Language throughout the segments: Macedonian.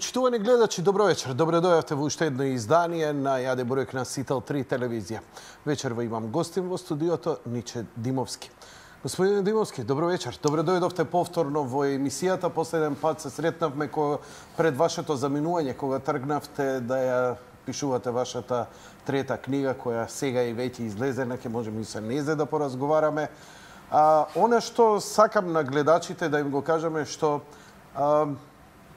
Почитувани гледачи, добро вечер. Добре дојавте во уште едно издание на Јаде Бурејк на Сител 3 телевизија. Вечерва имам гостин во студиото, Ниче Димовски. Господин Димовски, добро вечер. Добре дојдовте повторно во емисијата. Последен пат се сретнавме пред вашето заминување, кога тргнавте да ја пишувате вашата трета книга, која сега и веќе излезена, ќе можеме и се незе да поразговараме. Она што сакам на гледачите да им го кажеме, што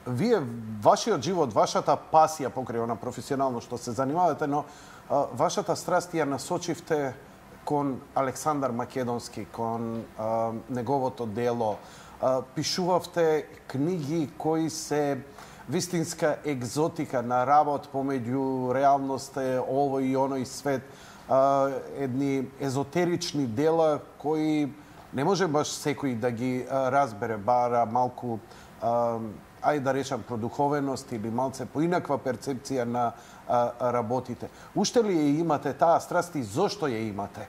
вие, вашиот живот, вашата пасија покрај она професионално што се занимавате, но вашата страст ја насочивте кон Александар Македонски, кон неговото дело. Пишувавте книги кои се вистинска екзотика на работ помеѓу реалноста, овој и оној свет, едни езотерични дела кои не може баш секој да ги разбере, бара малку ајде да речам продуховеност или малце поинаква перцепција на работите. Уште ли ја имате таа страст и зошто ја имате?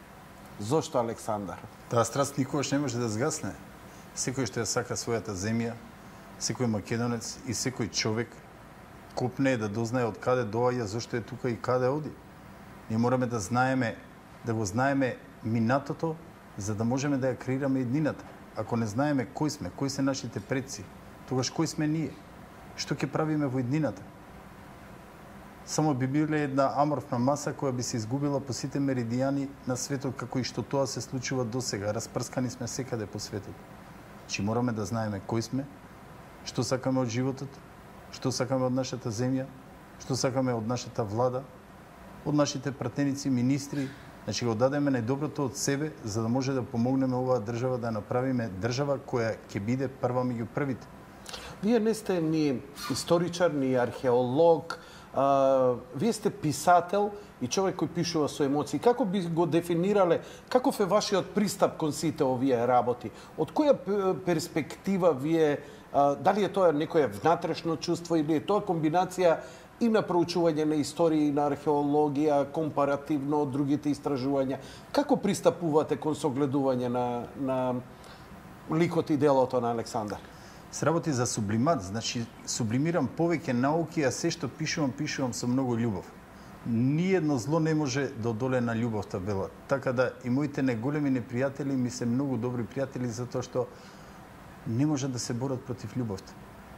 Зошто Александар? Таа страст никогаш не може да згасне. Секој што ја сака својата земја, секој македонец и секој човек копне да дознае од каде доаѓа, зошто е тука и каде оди. Ние мораме да знаеме, да го знаеме минатото, за да можеме да ја креираме иднината. Ако не знаеме кои сме, кои се нашите предци, тогаш кои сме ние? Што ќе правиме во иднината? Само би биле една аморфна маса која би се изгубила по сите меридијани на светот, како и што тоа се случува досега. Распрскани сме секаде по светот. Чи мораме да знаеме кои сме, што сакаме од животот, што сакаме од нашата земја, што сакаме од нашата влада, од нашите пратеници, министри. Значи го дадеме најдоброто од себе, за да може да помогнеме оваа држава да направиме држава која ќе биде прва меѓу првите. Вие не сте ни историчар, ни археолог, вие сте писател и човек кој пишува со емоции. Како би го дефинирале, каков е вашиот пристап кон сите овие работи? Од која перспектива вие, дали е тоа некоја внатрешно чувство или е тоа комбинација и на проучување на историја, и на археологија, компаративно од другите истражувања? Како пристапувате кон согледување на ликот и делото на Александар? Се работи за сублимат, значи сублимирам повеќе науки, а се што пишувам со многу љубов. Ниедно зло не може да одолее на љубовта бела. Така да и моите најголеми непријатели ми се многу добри пријатели, затоа што не може да се борат против љубовта.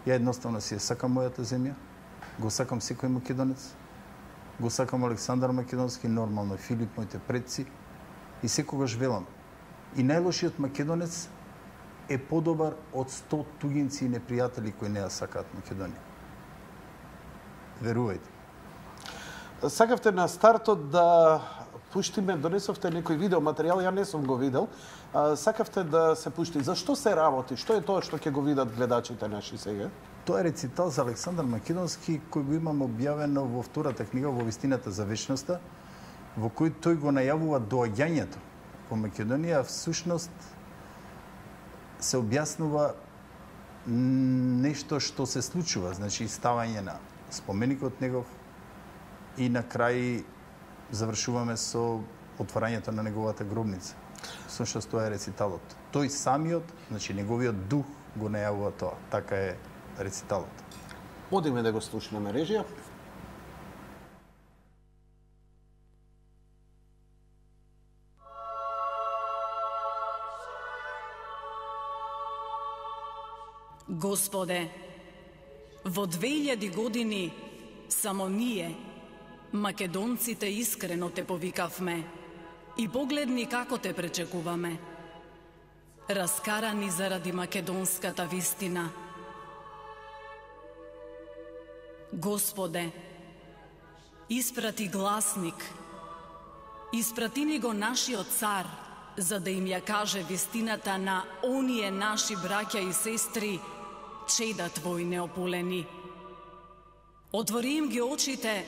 Ја едноставно си ја сакам мојата земја, го сакам секој македонец, го сакам Александар Македонски, нормално Филип, моите предци, и секогаш велам. И најлошиот македонец е подобар од 100 тугинци и непријатели кои не ја сакаат Македонија. Верувајте. Сакавте на стартот да пуштиме, донесовте некој видеоматеријал, ја не сум го видел. Сакавте да се пушти. Зашто се работи? Што е тоа што ќе го видат гледачите наши сега? Тоа е рецитал за Александар Македонски, кој го имам објавено во втората книга во Вистината за вечноста, во кој тој го најавува доаѓањето во Македонија, всушност се објаснува нешто што се случува, значи ставање на споменикот негов и на крај завршуваме со отварањето на неговата гробница. Всушност тоа е рециталот. Тој самиот, значи неговиот дух го најавува тоа. Така е рециталот. Одиме да го слушнеме, режија. Господе, во 2000 години само ние, македонците, искрено те повикавме и погледни како те пречекуваме. Раскарани заради македонската вистина. Господе, испрати гласник, испрати ни го нашиот цар, за да им ја каже вистината на оние наши браќа и сестри, чеда Твои неополени. Отвори им ги очите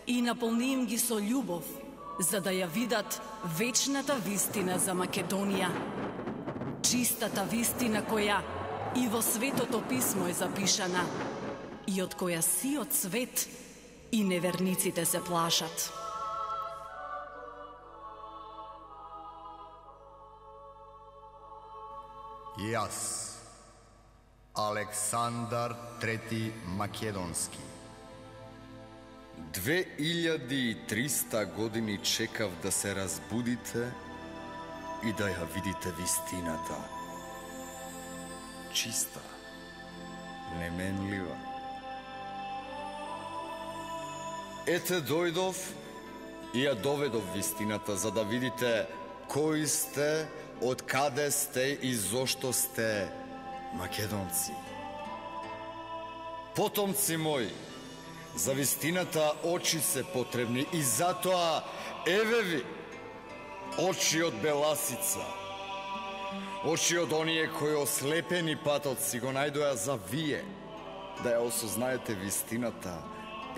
и наполни им ги со љубов, за да ја видат вечната вистина за Македонија. Чистата вистина која и во Светото писмо е запишана и од која сиот свет и неверниците се плашат. Јас, Александар III Македонски. 2300 години чекав да се разбудите и да ја видите вистината. Чиста, неменлива. Ете дојдов и ја доведов вистината, за да видите кои сте, од каде сте и зошто сте македонци. Потомци мои, за вистината очи се потребни и затоа еве ви очи од беласица, очи од оние кои ослепени патот си го најдоа за вие, да ја осознаете вистината,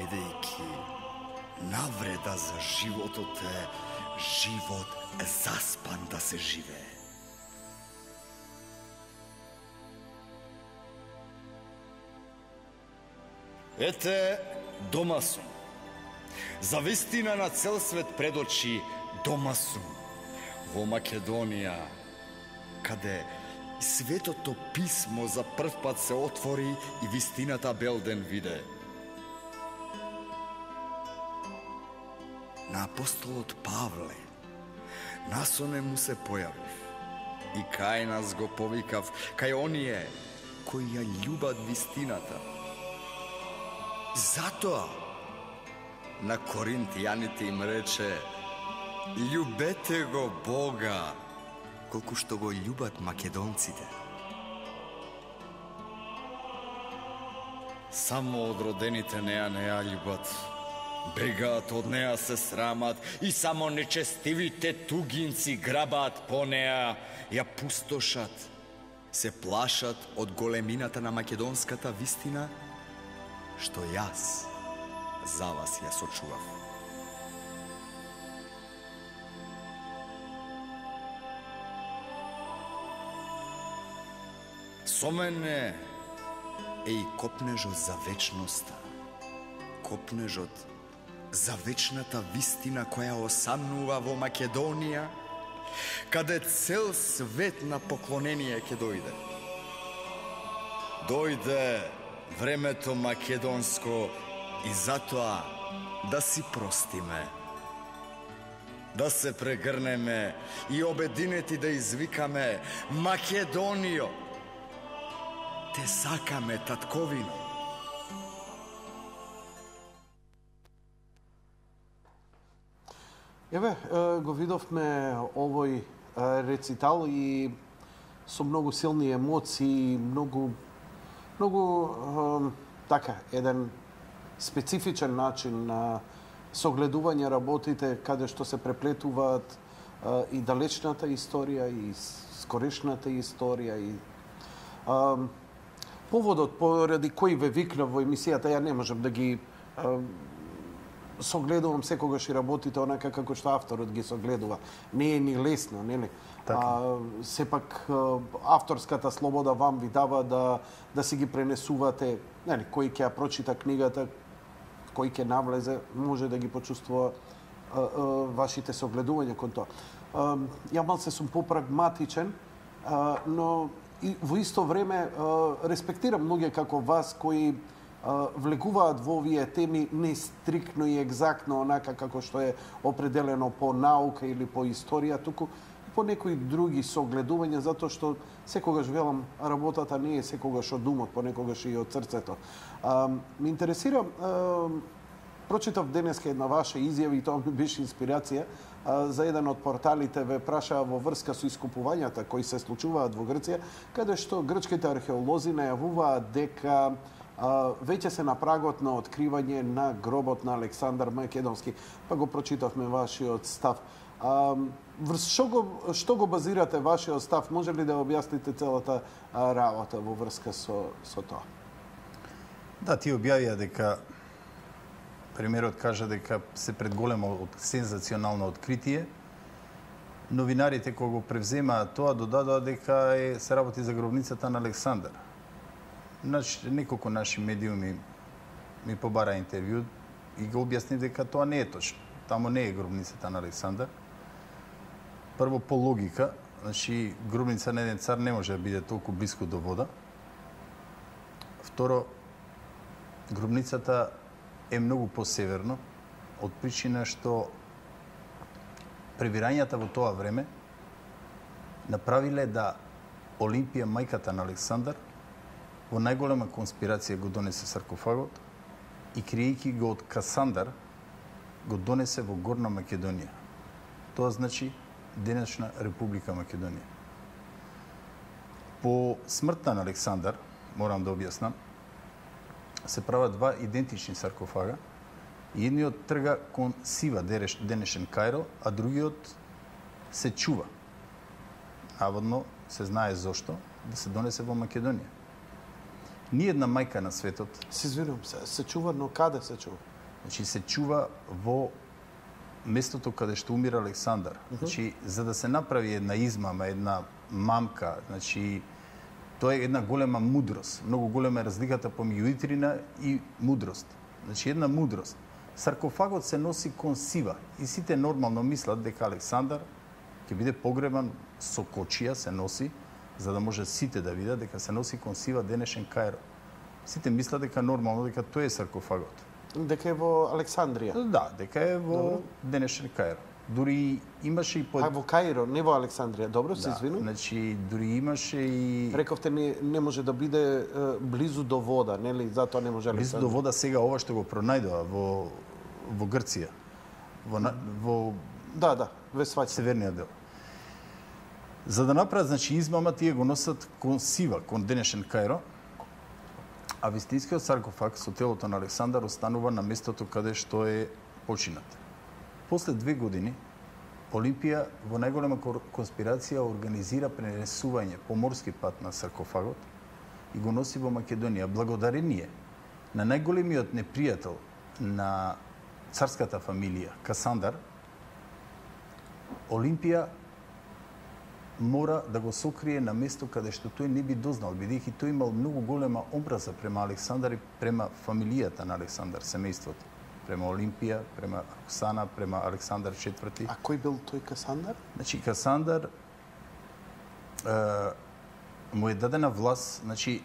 бидејќи навреда за животот е живот заспан да се живее. Ете, дома сум. За вистина на цел свет пред очи дома сум. Во Македонија, каде Светото писмо за прв пат се отвори и вистината белден виде. На апостолот Павле насоне му се појавив и кај нас го повикав, кај оние кои ја љубат вистината. Затоа на коринтијаните им рече: љубете го Бога, колку што го љубат македонците. Само одродените неа љубат, бегаат од неа, се срамат и само нечестивите тугинци грабаат по неа, ја пустошат, се плашат од големината на македонската вистина, што јас за вас ја сочував. Со мене е и копнежот за вечноста, копнежот за вечната вистина која осамнува во Македонија, каде цел свет на поклонение ќе дојде. Дојде времето македонско и затоа да си простиме, да се прегрнеме и обединети да извикаме: Македонијо, те сакаме, татковино. Еве, го видовме овој рецитал и со многу силни емоции, многу така, еден специфичен начин на согледување работите, каде што се преплетуваат и далечната историја, и скорешната историја, и поводот поради кој ве викнав во емисијата, ја не можам да ги согледувам секогаш и работите онака како што авторот ги согледува. Не е ни лесно, нели? Сепак авторската слобода вам ви дава да си ги пренесувате, нели, кој ќе ја прочита книгата, кој ќе навлезе, може да ги почувствува вашите согледувања кон тоа. Ја малце сум попрагматичен, но и во исто време респектирам многие како вас кои влегуваат во овие теми не стрикно и екзактно онака како што е определено по наука или по историја, туку по некои други согледувања, затоа што секогаш велам, работата не е секогаш од умот, понекогаш и од срцето. Ме интересира, прочитав денеска една ваша изјава и тоа ми беше инспирација. За еден од порталите ве прашаа во врска со искупувањата кои се случуваат во Грција, каде што грчките археолози најавуваат дека веќе се на прагот на откривање на гробот на Александар Македонски. Па го прочитавме вашиот став. Што го базирате вашиот став? Може ли да објасните целата работа во врска со тоа? Да, ти објавија дека премиерот кажа дека се пред големо сензационално откритие. Новинарите кога го превземаат тоа додадоа дека се работи за гробницата на Александар. Неколку наши медиуми ми побара интервју и го објасни дека тоа не е точно. Тамо не е гробницата на Александар. Прво, по логика, гробница на еден цар не може да биде толку близко до вода. Второ, гробницата е многу посеверно, од причина што пребирањата во тоа време направиле да Олимпија, мајката на Александар, во најголема конспирација го донесе саркофагот и криејќи го од Касандар, го донесе во Горна Македонија. Тоа значи денешна Република Македонија. По смртта на Александар, морам да објаснам, се прават два идентични саркофага. Едниот трга кон Сива, денешен Кајро, а другиот се чува. Наводно се знае зошто да се донесе во Македонија. Ниедна мајка на светот... Се извинувам се чува, но каде се чува? Значи се чува во местото каде што умира Александар. Значи, за да се направи една измама, една мамка, значи, тоа е една голема мудрост. Многу голема е разликата помеѓу итрина и мудрост. Значи, една мудрост. Саркофагот се носи кон Сива и сите нормално мислат дека Александар ќе биде погребан со кочија, се носи, за да може сите да видат дека се носи кон Сива, денешен Кајро. Сите мислат дека нормално, дека тоа е саркофагот. Дека е во Александрија? Да, дека е во денешен Кајро. Дури имаше и А во Каиро, не во Александрија. Добро, се извинувам. Значи, дури имаше и... Рековте не може да биде близу до вода, нели? Затоа не може Близу Александрија. до вода сега ова што го пронајдоа во Грција. Во Да, ве сваќам. северниот дел. За да направат, значи, измама, тие го носат кон Сива, кон денешен Кајро, а вистинскиот саркофаг со телото на Александар останува на местото каде што е починат. После 2 години, Олимпија во најголема конспирација организира пренесување по морски пат на саркофагот и го носи во Македонија. Благодарение на најголемиот непријател на царската фамилија, Касандар, Олимпија мора да го сокрие на место каде што тој не би дознал, бидејќи тој имал многу голема образа према Александар и према фамилијата на Александар, семејството. Према Олимпија, према Роксана, према Александар IV. А кој бил тој Касандар? Значи, Касандар му е дадена власт, значи,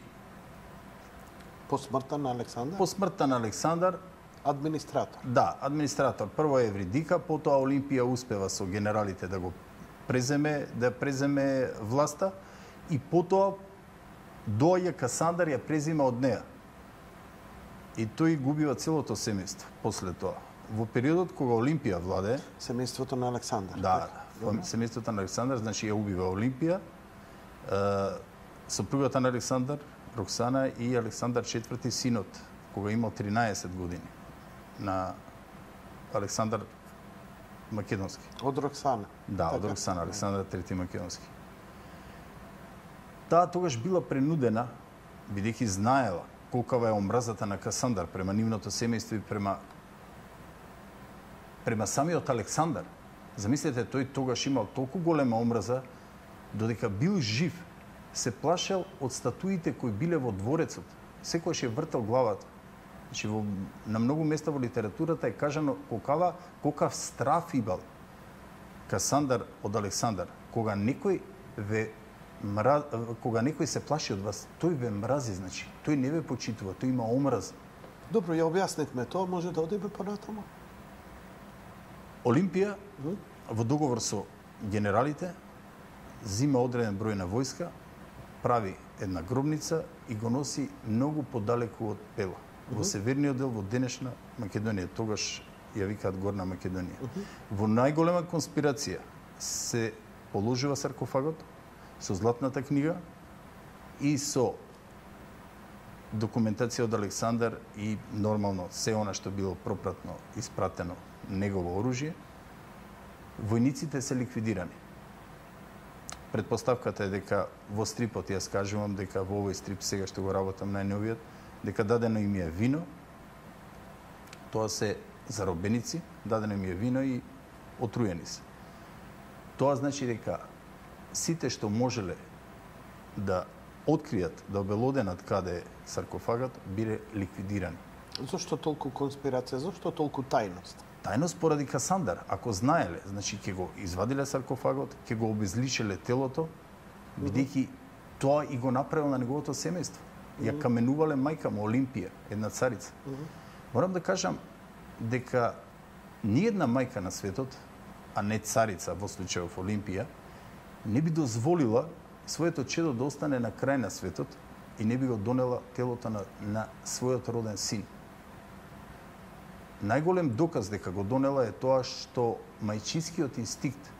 По смртта на Александар? по смртта на Александар, Администратор. да, администратор. Прво е Евридика, потоа Олимпија успева со генералите да го преземе власта и потоа доаѓа Касандар ја презима од неа. И тој губива целото семејство после тоа. Во периодот кога Олимпија владее, Семејството на Александар. да, семејството на Александар, значи ја убива Олимпија, сопругата на Александар, Роксана и Александар IV, синот, кога имал 13 години, на Александар Македонски. Од Роксана. Да, од Роксана, Александар III Македонски. Таа тогаш била принудена, бидејќи знаела колкава е омразата на Касандар према нивното семејство и према самиот Александар. Замислете, тој тогаш имал толку голема омраза, додека бил жив, се плашел од статуите кои биле во дворецот. Секојаш ја вртел главата. Значи, на многу места во литературата е кажано колкав страф имал Касандар од Александар. Кога некој се плаши од вас, тој ве мрази, значи. Тој не ве почитува, тој има омраз. Добро, ја објаснетме тоа, може да одиме понатаму? Олимпија, во договор со генералите, зима одреден број на војска, прави една гробница и го носи многу подалеку од Пела, во северниот дел, во денешна Македонија, тогаш ја викаат Горна Македонија. Во најголема конспирација се положува саркофагот со златната книга и со документација од Александар и нормално се она што било пропратно испратено негово оружје. Војниците се ликвидирани. Предпоставката е дека во стрипот, јас кажувам дека во овој стрип сега што го работам најновиот, дека дадено им е вино, тоа се заробеници, дадено им е вино и отруени се. Тоа значи дека сите што можеле да откријат, да обелоденат каде е саркофагот, биле ликвидирани. Зошто толку конспирација? Зошто толку тајност? Тајност поради Касандар. Ако знаеле, значи ќе го извадиле саркофагот, ќе го обезличеле телото, бидејќи тоа и го направил на неговото семејство. ја каменувале мајка му Олимпија, една царица. Морам да кажам дека ниедна мајка на светот, а не царица во случајов Олимпија, не би дозволила своето чедо да остане на крај на светот и не би го донела телото на својот роден син. Најголем доказ дека го донела е тоа што мајчинскиот инстинкт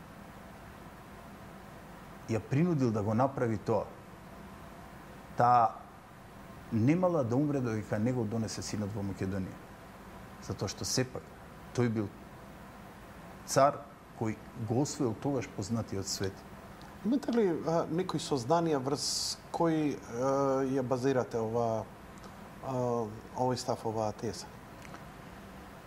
ја принудил да го направи тоа. Таа немала да умре додека не го донесе синот во Македонија. Затоа што сепак тој бил цар кој го освоил тогаш познатиот свет. Имате ли некои сознанија врз кои ја базирате овој став, оваа теза?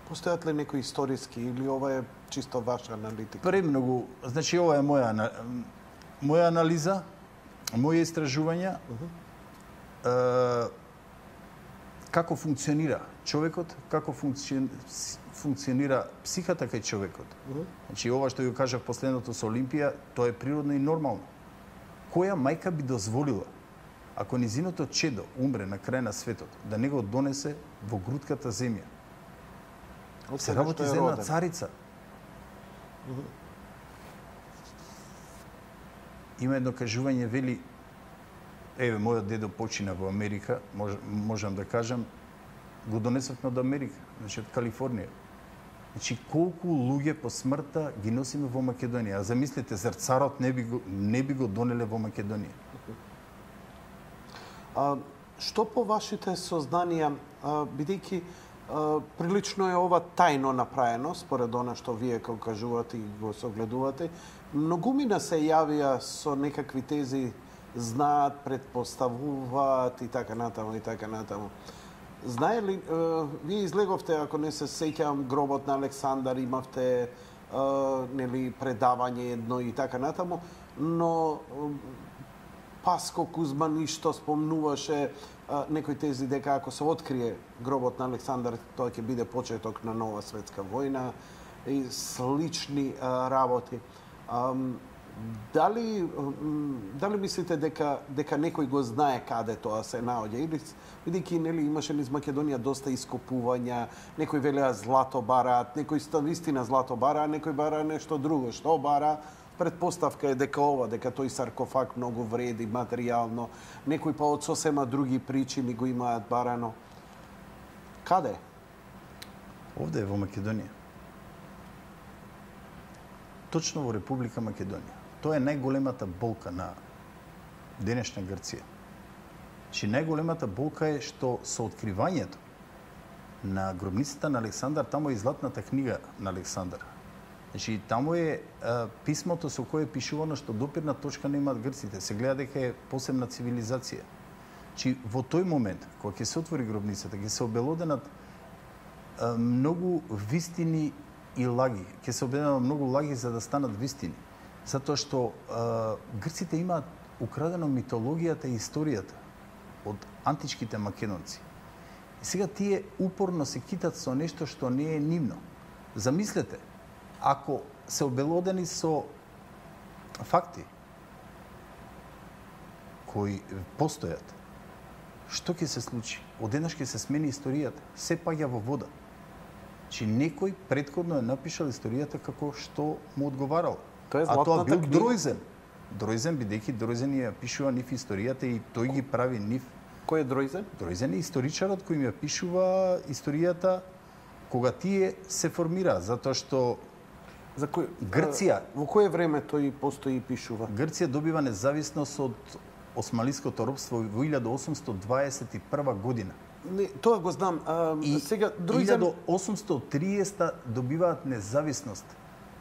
Постојат ли некои историски или ова е чисто ваша аналитика? Премногу, значи ова е моја анализа, моја истражувања, како функционира човекот, како функционира психата кај човекот. Значи ова што ја кажав последното со Олимпија, тоа е природно и нормално. Која мајка би дозволила, ако низиното чедо умре на крај на светот, да не го донесе во грудката земја? Се работи за една царица. Има едно кажување, вели, еве, мојот дедо почина во Америка, можам да кажам, го донесовме од Америка, значи од Калифорнија. Значи, колку луѓе по смртта ги носиме во Македонија. А замислете, зар царот не би го донеле во Македонија? Што по вашите сознанија, бидејќи прилично е ова тајно направено, според она што вие како кажувате и го согледувате, многумина се јавија со некакви тези, знаат, предпоставуваат и така натаму и така натаму. Знае ли, вие излеговте, ако не се сеќавам, гробот на Александар, имавте нели предавање едно и така натаму, но Паско Кузман ништо спомнуваше некои тези дека ако се открие гробот на Александар, тоа ќе биде почеток на нова светска војна и слични работи. Дали мислите дека некој го знае каде тоа се наоѓа? Или бидејќи нели имаше низ Македонија доста ископувања, некои велеа злато бараат, некои вистина злато бара, некој бара нешто друго. Што бара? Предпоставка е дека тој саркофаг многу вреди материјално, некои па од сосема други причини го имаат барано. Каде? Овде е во Македонија. Точно во Република Македонија. Тоа е најголемата болка на денешна Грција. Че најголемата болка е што со откривањето на гробницата на Александар, таму е и златната книга на Александар. Значи, таму е писмото со кое е пишувано што допирна точка немаат грците. Се гледа дека е посебна цивилизација. Значи, во тој момент, кога ќе се отвори гробницата, ќе се обелоденат многу вистини и лаги. Ќе се обединат многу лаги за да станат вистини. Затоа што грците имаат украдено митологијата и историјата од античките македонци. И сега тие упорно се китат со нешто што не е нивно. Замислете, ако се обелодени со факти кои постојат, што ќе се случи? Одеднаш ќе се смени историјата, се паѓа во вода. Че некој претходно е напишал историјата како што му одговарало. А тоа бил Дројзен. Дројзен, бидејќи Дројзен ја пишува нив историјата и тој ги прави нив. Кој е Дројзен? Дројзен е историчарот кој ми ја пишува историјата кога тие се формира, затоа што Грција... Во кое време тој постои и пишува? Грција добива независност од османлиското робство во 1821 година. Не, тоа го знам. Сега Дројзен 1830 добиваат независност.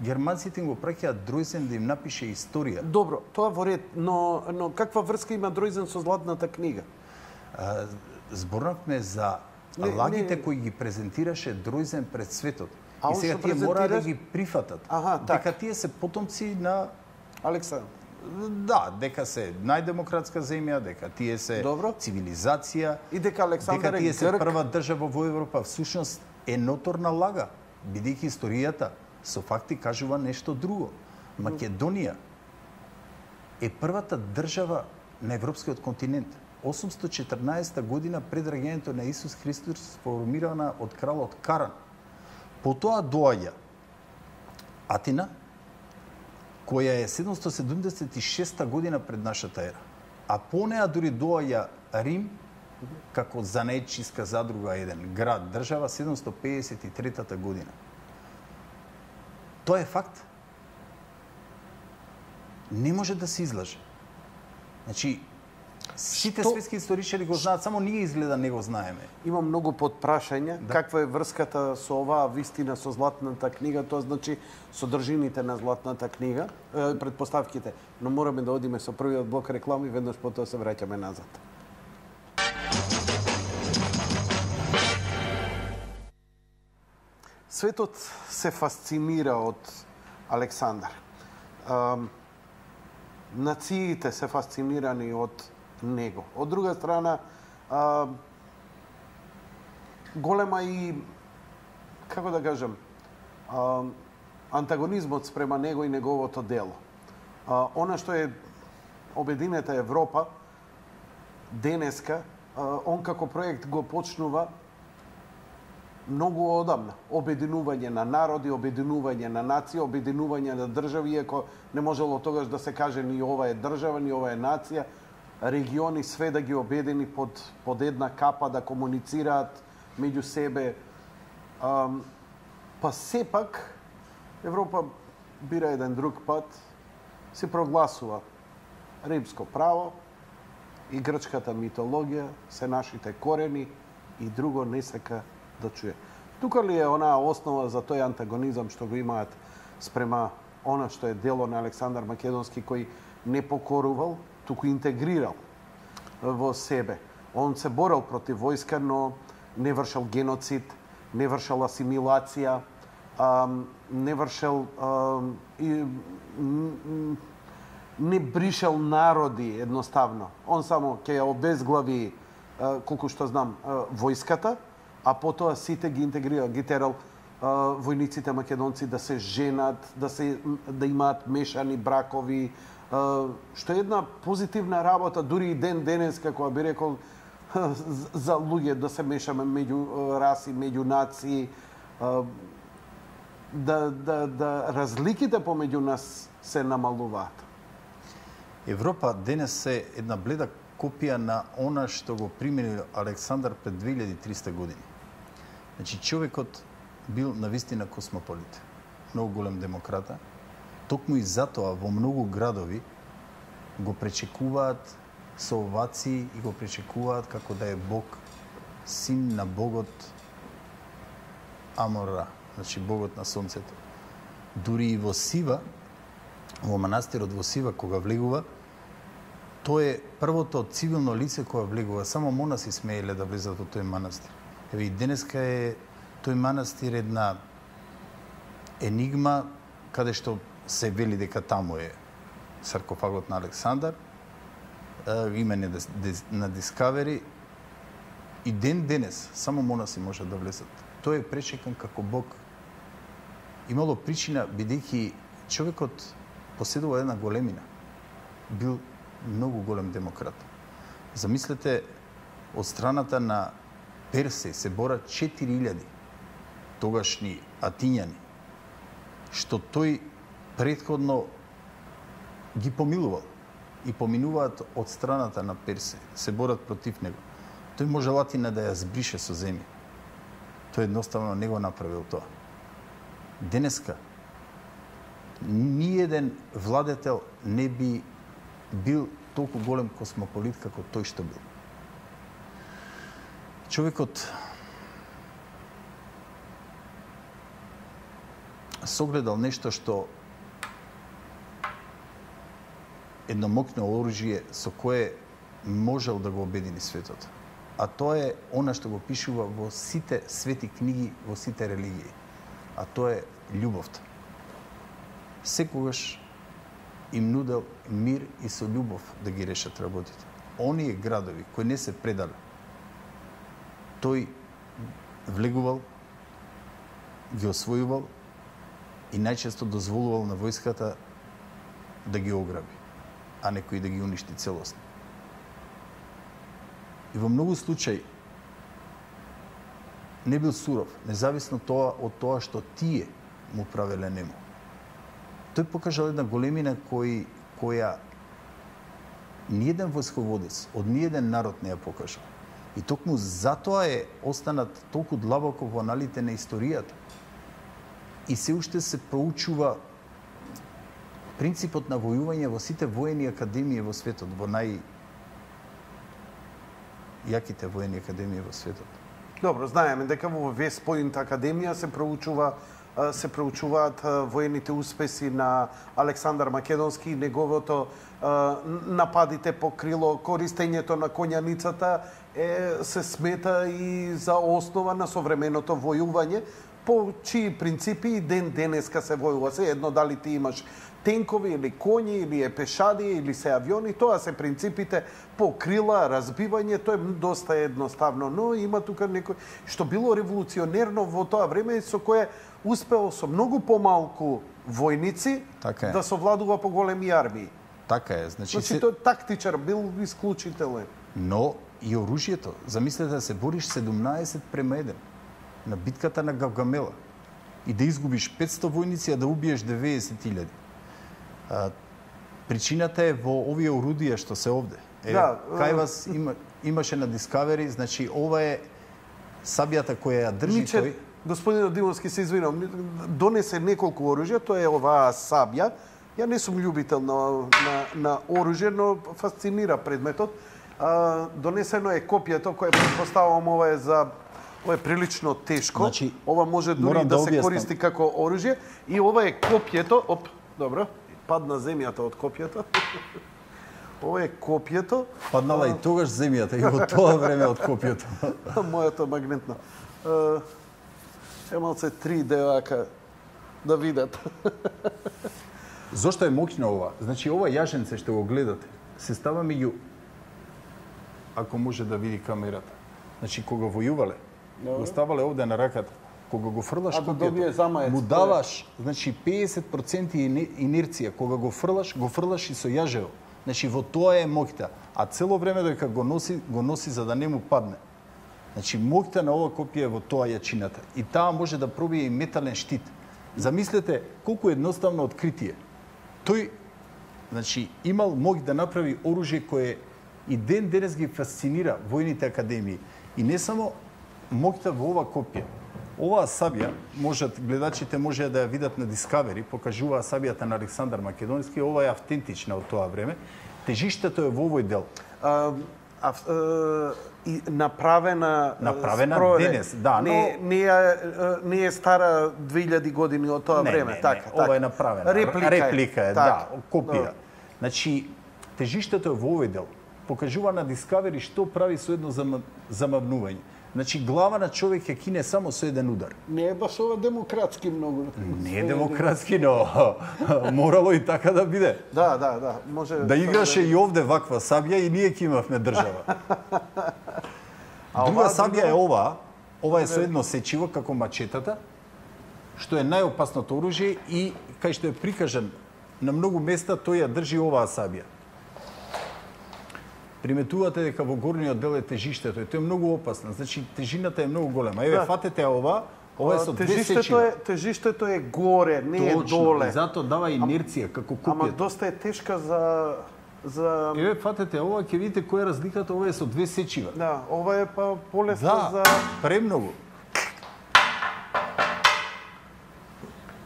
Германците им го праќаат Дројзен да им напише историја. Добро, тоа во ред, но каква врска има Дројзен со златната книга? Зборнавме за лагите кои ги презентираше Дројзен пред светот. И сега тие мора да ги прифатат. Дека тие се потомци на Александар. Да, дека се најдемократска земја, дека тие се цивилизација и дека Александар дека тие се прва држава во Европа, всушност е ноторна лага, бидејќи историјата со факти кажува нешто друго. Македонија е првата држава на европскиот континент 814 година пред раѓањето на Исус Христос, формирана од кралот Каран. Потоа доаѓа Атина, која е 776 година пред нашата ера. А по неа дури доаѓа Рим, како занаечиска задруга еден град, држава 753 година. Тоа е факт. Не може да се излаже. Значи, сите светски историчари го знаат, само ние изгледа не го знаеме. Има многу подпрашања. Да. Каква е врската со оваа вистина со Златната книга, тоа значи содржините на Златната книга, предпоставките. Но мораме да одиме со првиот блок реклами, веднаш потоа се враќаме назад. Светот се фасцинира од Александар. Нациите се фасцинирани од него. Од друга страна, голема и, како да кажем, антагонизмот спрема него и неговото дело. Она што е Обединета Европа, денеска, он како проект го почнува многу одамна. Обединување на народи, обединување на нација, обединување на држави, иако не можело тогаш да се каже ни ова е држава, ни ова е нација, региони све да ги обедини под една капа, да комуницираат меѓу себе. Па сепак Европа бира еден друг пат, се прогласува римско право и грчката митологија се нашите корени и друго не сака да чуе. Тука ли е онаа основа за тој антагонизам што го имаат спрема она што е дело на Александар Македонски, кој не покорувал, туку интегрирал во себе. Он се борел против војска, но не вршел геноцид, не вршел асимилација, не вршел не бришел народи едноставно. Он само ќе ја обезглави, колку што знам, војската, а потоа сите ги интегрира, ги терал војниците македонци да се женат, да имаат мешани бракови, што е една позитивна работа, дури и денес, како би рекол, за луѓе да се мешаме меѓу раси, меѓу нации, да разликите помеѓу нас се намалуваат. Европа денес е една бледа копија на она што го применил Александар пред 2300 години. Значи, човекот бил навистина космополит, многу голем демократа. Токму и затоа во многу градови го пречекуваат со овации и го пречекуваат како да е Бог, син на Богот Амон-Ра, значи Богот на Сонцето. Дури и во Сива, во манастирот во Сива, кога влегува, тој е првото цивилно лице кога влегува. Само монаси смееле да влезат во тој манастир. Еве и денеска е тој манастир една енигма, каде што се вели дека таму е саркофагот на Александар, име на Discovery, и денес само монаси може да влезат. Тој е пречекан како Бог. Имало причина, бидејќи човекот поседува една големина. Бил многу голем демократ. Замислете, од страната на Персеј се борат 4000 тогашни атињани, што тој претходно ги помилувал и поминуваат од страната на Персеј, се борат против него. Тој може Атина да ја збрише со земја. Тој едноставно не го направил тоа. Денеска ниеден владетел не би бил толку голем космополит како тој што бил. Човекот согледал нешто што едно мокно оружје со кое можел да го обедини светот. А тоа е она што го пишува во сите свети книги, во сите религии. А тоа е љубовта. Секогаш им нудел мир и со љубов да ги решат работите. Оние градови кои не се предале, тој влегувал, ги освојувал и најчесто дозволувал на војската да ги ограби, а некои да ги уништи целосно. и во многу случаи не бил суров, независно од тоа што тие му правеле нему. Тој покажал една големина која ниеден војсководец од ниеден народ не ја покажал. И токму затоа е останат толку длабоко во аналите на историјата. И се уште се проучува принципот на војување во сите воени академии во светот, во јаките воени академии во светот. Добро, знаеме дека во Вест Поинт академија се проучуваат воените успеси на Александар Македонски и неговото нападите по крило, користењето на коњаницата се смета и за основа на современото војување, по чии принципи и ден денеска се војува. Се едно дали ти имаш тенкови или коњи или е пешади или се авиони, тоа се принципите по крила, разбивање, тоа е доста едноставно, но има тука некој што било револуционерно во тоа време со кое успео со многу помалку војници да совладува по големи армии. Така е, значи тој тактичар бил исклучителен. Но и оружјето, замислете да се бориш 17:1 на битката на Гавгамела и да изгубиш 500 војници, а да убиеш 90.000. Причината е во овие орудија што се овде. Кај вас имаше на Discovery, значи ова е сабјата која ја држи тој. Господин Димовски, се извинам, донесе неколку оружја, тоа е оваа сабја. Ја не сум љубител на оружје, но фасцинира предметот. Донесено е копијето кое предпоставувам ова е прилично тешко. Значи, ова може дури да се користи како оружје и ова е копијето. Добро, падна земјата од копијето. Ова е копијето. Паднала и тогаш земјата и во тоа време од копијето. Мојата магнетна. Малце 3D ака да видат. Зошто е моќна ова? Значи ова јаженце што го гледате се става меѓу, ако може да види камерата. Значи кога војувале, го ставале овде на раката, кога го фрлаш копијето, му даваш, значи 50% инерција, кога го фрлаш и со јажево. Значи во тоа е моќта, а цело време дека го носи за да не му падне. Значи моќта на ова копија е во тоа јачината и таа може да пробие и метален штит. Замислете колку едноставно откритие. Тој, значи, имал моќ да направи оружје кое и ден денес ги фасцинира војните академии. И не само моќта во ова копија. Оваа сабја, гледачите може да ја видат на Discovery, покажуваа сабјата на Александар Македонски, ова е автентична од тоа време. Тежиштето е во овој дел. И направена денес, да, но не е стара 2000 години од тоа време, така. Ова е направена. Реплика е, да, копија. Значи, тежиштето е во овој дел. Покажува на Discovery што прави со едно замавнување. Значи, глава на човек ја кине само со еден удар. Не е баш ова демократски многу. Не е демократски, но морало и така да биде. Да. Може да играше и овде ваква сабја и ние ќе имавме држава. Друга сабја е ова. Ова е со едно сечиво, како мачетата, што е најопасното оружје и кај што е прикажан на многу места, тој ја држи оваа сабја. Приметувате дека во горниот дел е тежиштето и тоа е многу опасно. Значи тежината е многу голема. Еве фатете ова е со две сечива. Тежиштето е горе, не е доле. И затоа дава инерција како купјето. Ама доста е тешка за Еве фатете ова, ќе видите која е разликата, ова е со две сечива. Да, ова е па полесно за премногу.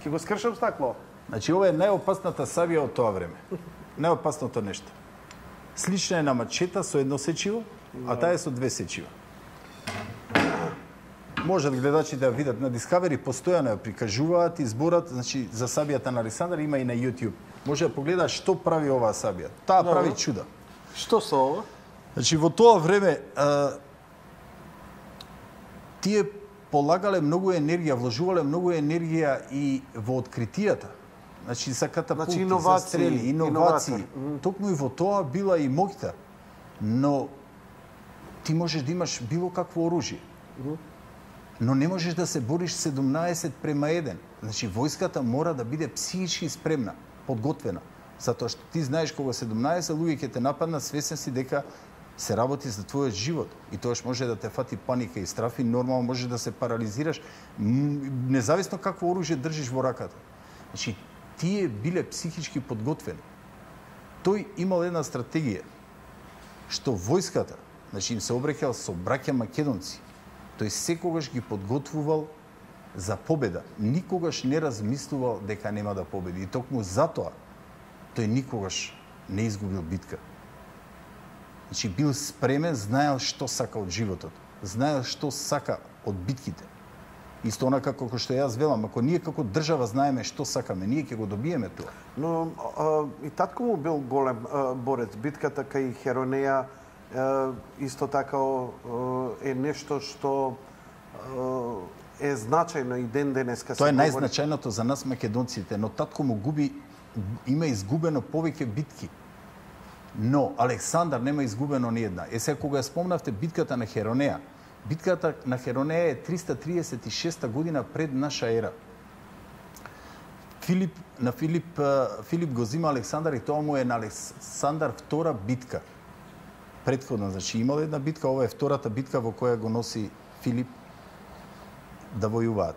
Ќе го скршам стакло. Значи ова е најопасната сабја од тоа време. Најопасното нешто. Слична е на мачета со едно сечиво, а таа е со две сечива. Можат гледачите да видат на Discovery, постојано ја прикажуваат, изборат, значи за сабјата на Александар има и на YouTube. Може да погледаш што прави оваа сабја. Таа прави чуда. Што со ова? Значи во тоа време тие полагале многу енергија, вложувале многу енергија и во откритијата. Значи за катапулти, за стрели, иновации. Токму и во тоа била и моќта. Но ти можеш да имаш било какво оружје. Но не можеш да се бориш 17:1. Значи војската мора да биде психички спремна, подготвена. Затоа што ти знаеш кога 17 луѓе ќе те нападнат, свесен си дека се работи за твојот живот. И тоаш може да те фати паника и страф и нормално може да се парализираш, независно какво оружје држиш во раката. Значи, тие биле психички подготвени. Тој имал една стратегија, што војската, значи им се обраќал со браќа македонци, тој секогаш ги подготвувал за победа. Никогаш не размислувал дека нема да победи. И токму затоа тој никогаш не изгубил битка. Значи бил спремен, знаел што сака од животот, знаел што сака од битките. Исто онака како што јас велам, ако ние како држава знаеме што сакаме, ние ќе го добиеме тоа. Но и татко му бил голем борец. Битката кај Херонеја исто така е нешто што е значајно и ден денеска. Тоа е најзначајното за нас македонците, но татко му има изгубено повеќе битки. Но Александар нема изгубено ни една. Сега кога ја спомнавте битката на Херонеја, битката на Херонеја е 336 година пред наша ера. Филип го зима Александар и тоа му е на Александар втора битка. Предходна, значи имал една битка, ова е втората битка во која го носи Филип да војуваат.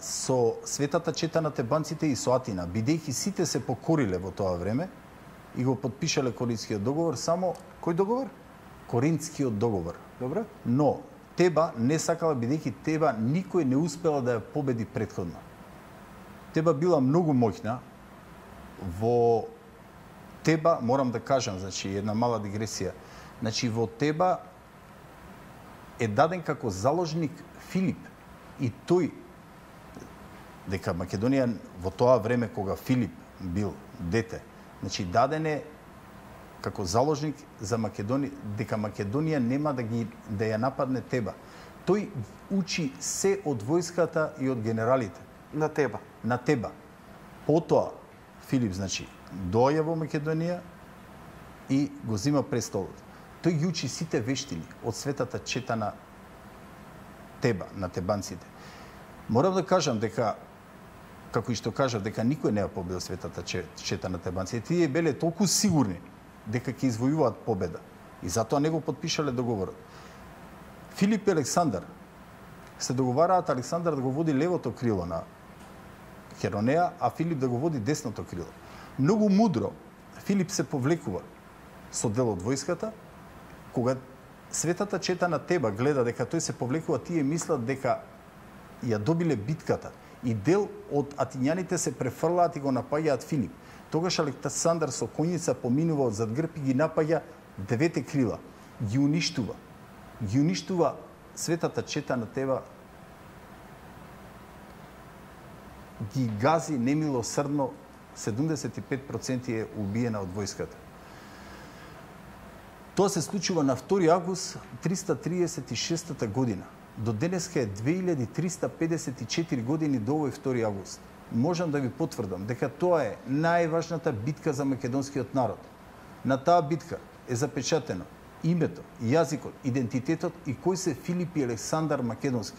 Со Светата чета на Тебанците и со Атина, бидејќи сите се покориле во тоа време и го подпишале Коринскиот договор, само... Кој договор? Коринскиот договор. Добре. Но Теба не сакала, бидејќи Теба никој не успела да ја победи претходно. Теба била многу моќна. Во Теба, морам да кажам, значи една мала дигресија, значи во Теба е даден како заложник Филип и тој, дека Македонија во тоа време кога Филип бил дете, значи даден е како заложник за Македонија, дека Македонија нема да ја нападне Теба. Тој учи се од војската и од генералите. На Теба. На Теба. Потоа Филип, значи, доаѓа во Македонија и го зима престолот. Тој ги учи сите вештини од Светата чета на Теба, на тебанците. Морам да кажам дека, како и што кажав, дека никој не ја победил Светата чета на тебанците. Тие беле толку сигурни дека ќе извојуваат победа. И затоа не го подпишале договорот. Филип и Александар се договараат Александар да го води левото крило на Херонеја, а Филип да го води десното крило. Многу мудро Филип се повлекува со дел од војската. Кога Светата чета на Теба гледа дека тој се повлекува, тие мислат дека ја добиле битката и дел од атињаните се префрлаат и го напаѓаат Филип. Тогаш Александар со коњица поминува од зад грб и ги напаѓа девете крила. Ги уништува. Ги уништува Светата чета на Теба. Ги гази немилосрдно, 75% е убиена од војската. Тоа се случува на 2 август 336 година. До денеска е 2354 години до овој 2 август. Можам да ви потврдам дека тоа е најважната битка за македонскиот народ. На таа битка е запечатено името, јазикот, идентитетот и кој се Филип и Александар македонски.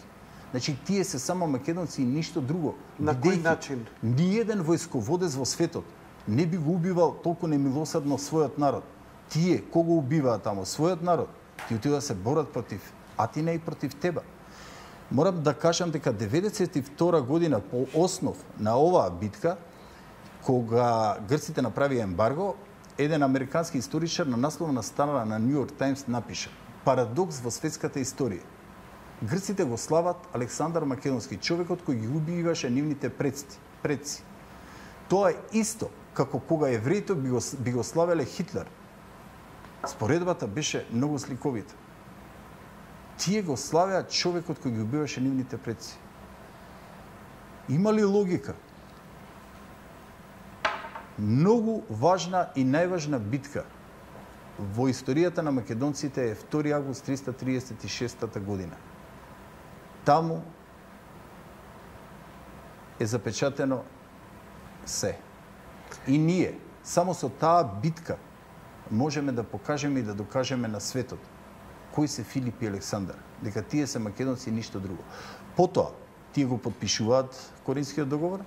Значи, тие се само македонци и ништо друго. На кој начин? Ниеден војсководец во светот не би го убивал толку немилосрдно својот народ. Тие, кого убиваат тамо? Својот народ. Тие отидоа да се борат против Атина и против Теба. Морам да кажам дека 92 година по основ на оваа битка, кога грците направија ембарго, еден американски историчар на насловна страна на Нью Йорк Таймс напиша: парадокс во светската историја. Грците го слават Александар Македонски, човекот кој ги убиваше нивните предци. Тоа е исто како кога евреите би го славеле Хитлер. Споредбата беше многу сликовита. Тие го славеа човекот кој ги убиваше нивните предци. Има ли логика? Многу важна и најважна битка во историјата на македонците е 2 август 336 година. Таму е запечатено се. И ние, само со таа битка, можеме да покажеме и да докажеме на светот кои се Филип и Александар, дека тие се македонци и ништо друго. Потоа, тие го подпишуваат Коринскиот договор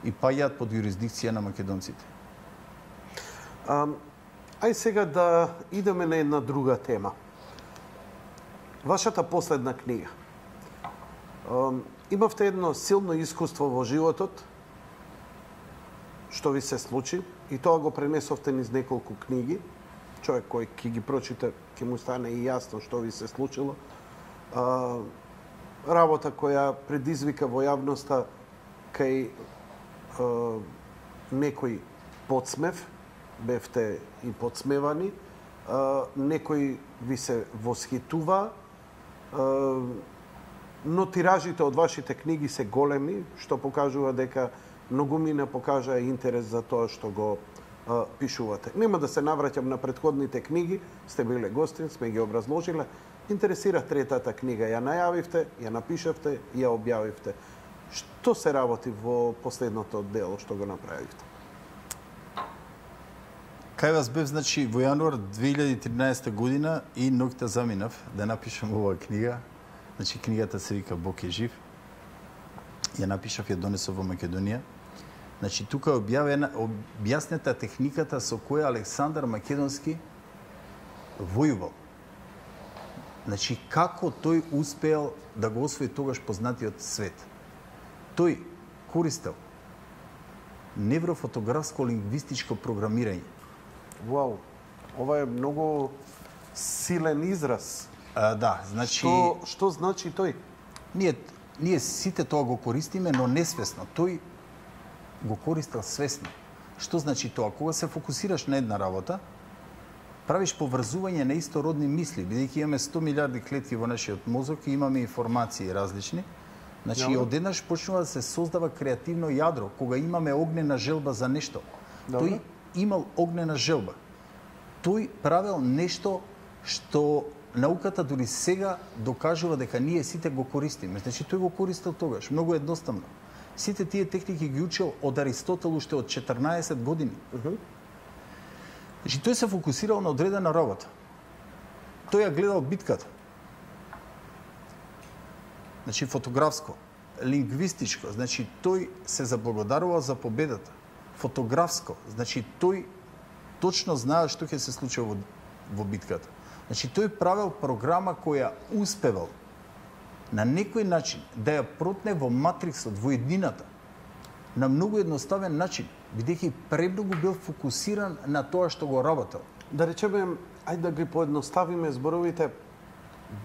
и паѓаат под јурисдикција на македонците. Ај сега да идеме на една друга тема. Вашата последна книга. Имавте едно силно искуство во животот, што ви се случи, и тоа го пренесовте низ неколку книги. Човек кој ќе ги прочита, ќе му стане и јасно што ви се случило. Работа која предизвика во јавноста кај некој подсмев, бевте и подсмевани, некој ви се восхитува, но тиражите од вашите книги се големи, што покажува дека многумина покажаа интерес за тоа што го пишувате. Нема да се навраќам на претходните книги, сте биле гостин, сме ги образложиле. Интересира третата книга, ја најавивте, ја напишавте, ја објавивте. Што се работи во последното дело што го направивте? Кај вас бев, значи, во јануар 2013 година и ноќта заминав да напишам оваа книга. Значи, книгата се вика Бог е жив. Ја напишав, ја донесов во Македонија. Значи, тука е објаснета техниката со која Александар Македонски војувал. Значи, како тој успеал да го освои тогаш познатиот свет. Тој користел неврофотографско лингвистичко програмирање. Вау, ова е многу силен израз. Да, значи... Што значи тој? Ние сите тоа го користиме, но несвесно. Тој го користел свесно. Што значи тоа? Кога се фокусираш на една работа, правиш поврзување на истородни мисли, бидејќи имаме 100 милиарди клетки во нашиот мозок и имаме информации различни. Значи, одеднаш почнува да се создава креативно јадро, кога имаме огнена желба за нешто. Тој имал огнена желба. Тој правел нешто што науката дури сега докажува дека ние сите го користиме. Значи, тој го користел тогаш, многу едноставно. Сите тие техники ги учил од Аристотел уште од 14 години. Значи, тој се фокусирал на одредена работа. Тој ја гледал битката. Значи, фотографско, лингвистичко, значи, тој се заблагодарувал за победата. Фотографско, значи, тој точно знае што ќе се случи во битката. Значи, тој правил програма која успевал на некој начин да ја протне во матриксот, во еднината, на многу едноставен начин, бидејќи премногу бил фокусиран на тоа што го работел. Да речеме, ајде да ги поедноставиме зборовите,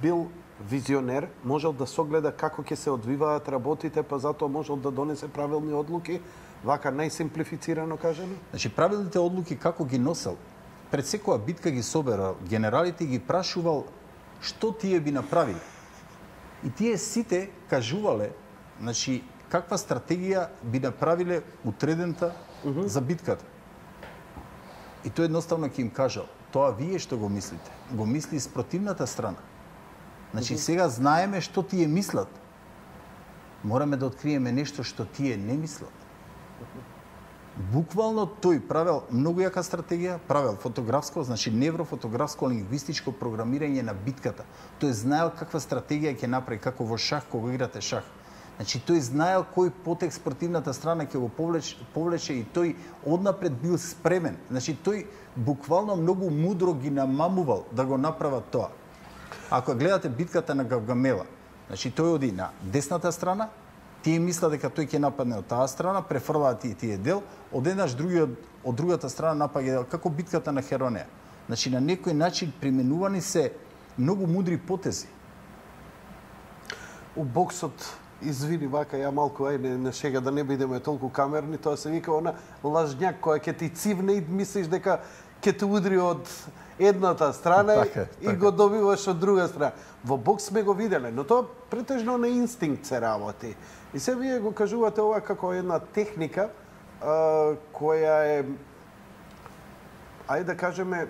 бил визионер, можел да согледа како ќе се одвиваат работите, па затоа можел да донесе правилни одлуки, вака најсимплифицирано кажано? Значи, правилните одлуки како ги носел, пред секоја битка ги соберал генералите и ги прашувал што тие би направиле. И тие сите кажувале, значи, каква стратегија би направиле утредента за битката. И тој едноставно ќе им кажал, тоа вие што го мислите, го мисли спротивната страна. Значи, сега знаеме што тие мислат. Мораме да откриеме нешто што тие не мислат. Буквално тој правел многу јака стратегија, правел фотографско, значи неврофотографско лингвистичко програмирање на битката. Тој знаел каква стратегија ќе направи, како во шах, кога играте шах. Значи, тој знаел кој потек спротивната страна ќе го повлече и тој однапред бил спремен. Значи, тој буквално многу мудро ги намамувал да го направат тоа. Ако гледате битката на Гавгамела, значи тој оди на десната страна, тие мисла дека тој ќе нападне од таа страна, префрлаат тие дел, одеднаш другиот од другата страна напаѓа како битката на Херонеа. Значи, на некој начин применувани се многу мудри потези. У боксот, извини, вака ја малку ајде на шега да не бидеме толку камерни, тоа се вика она лажњак која ќе ти цивне и мислиш дека ќе те удри од едната страна и го добиваш од друга страна. Во бокс сме го виделе, но тоа претежно на инстинкт се работи. И се вие го кажувате ова како една техника која е, ајде да кажеме,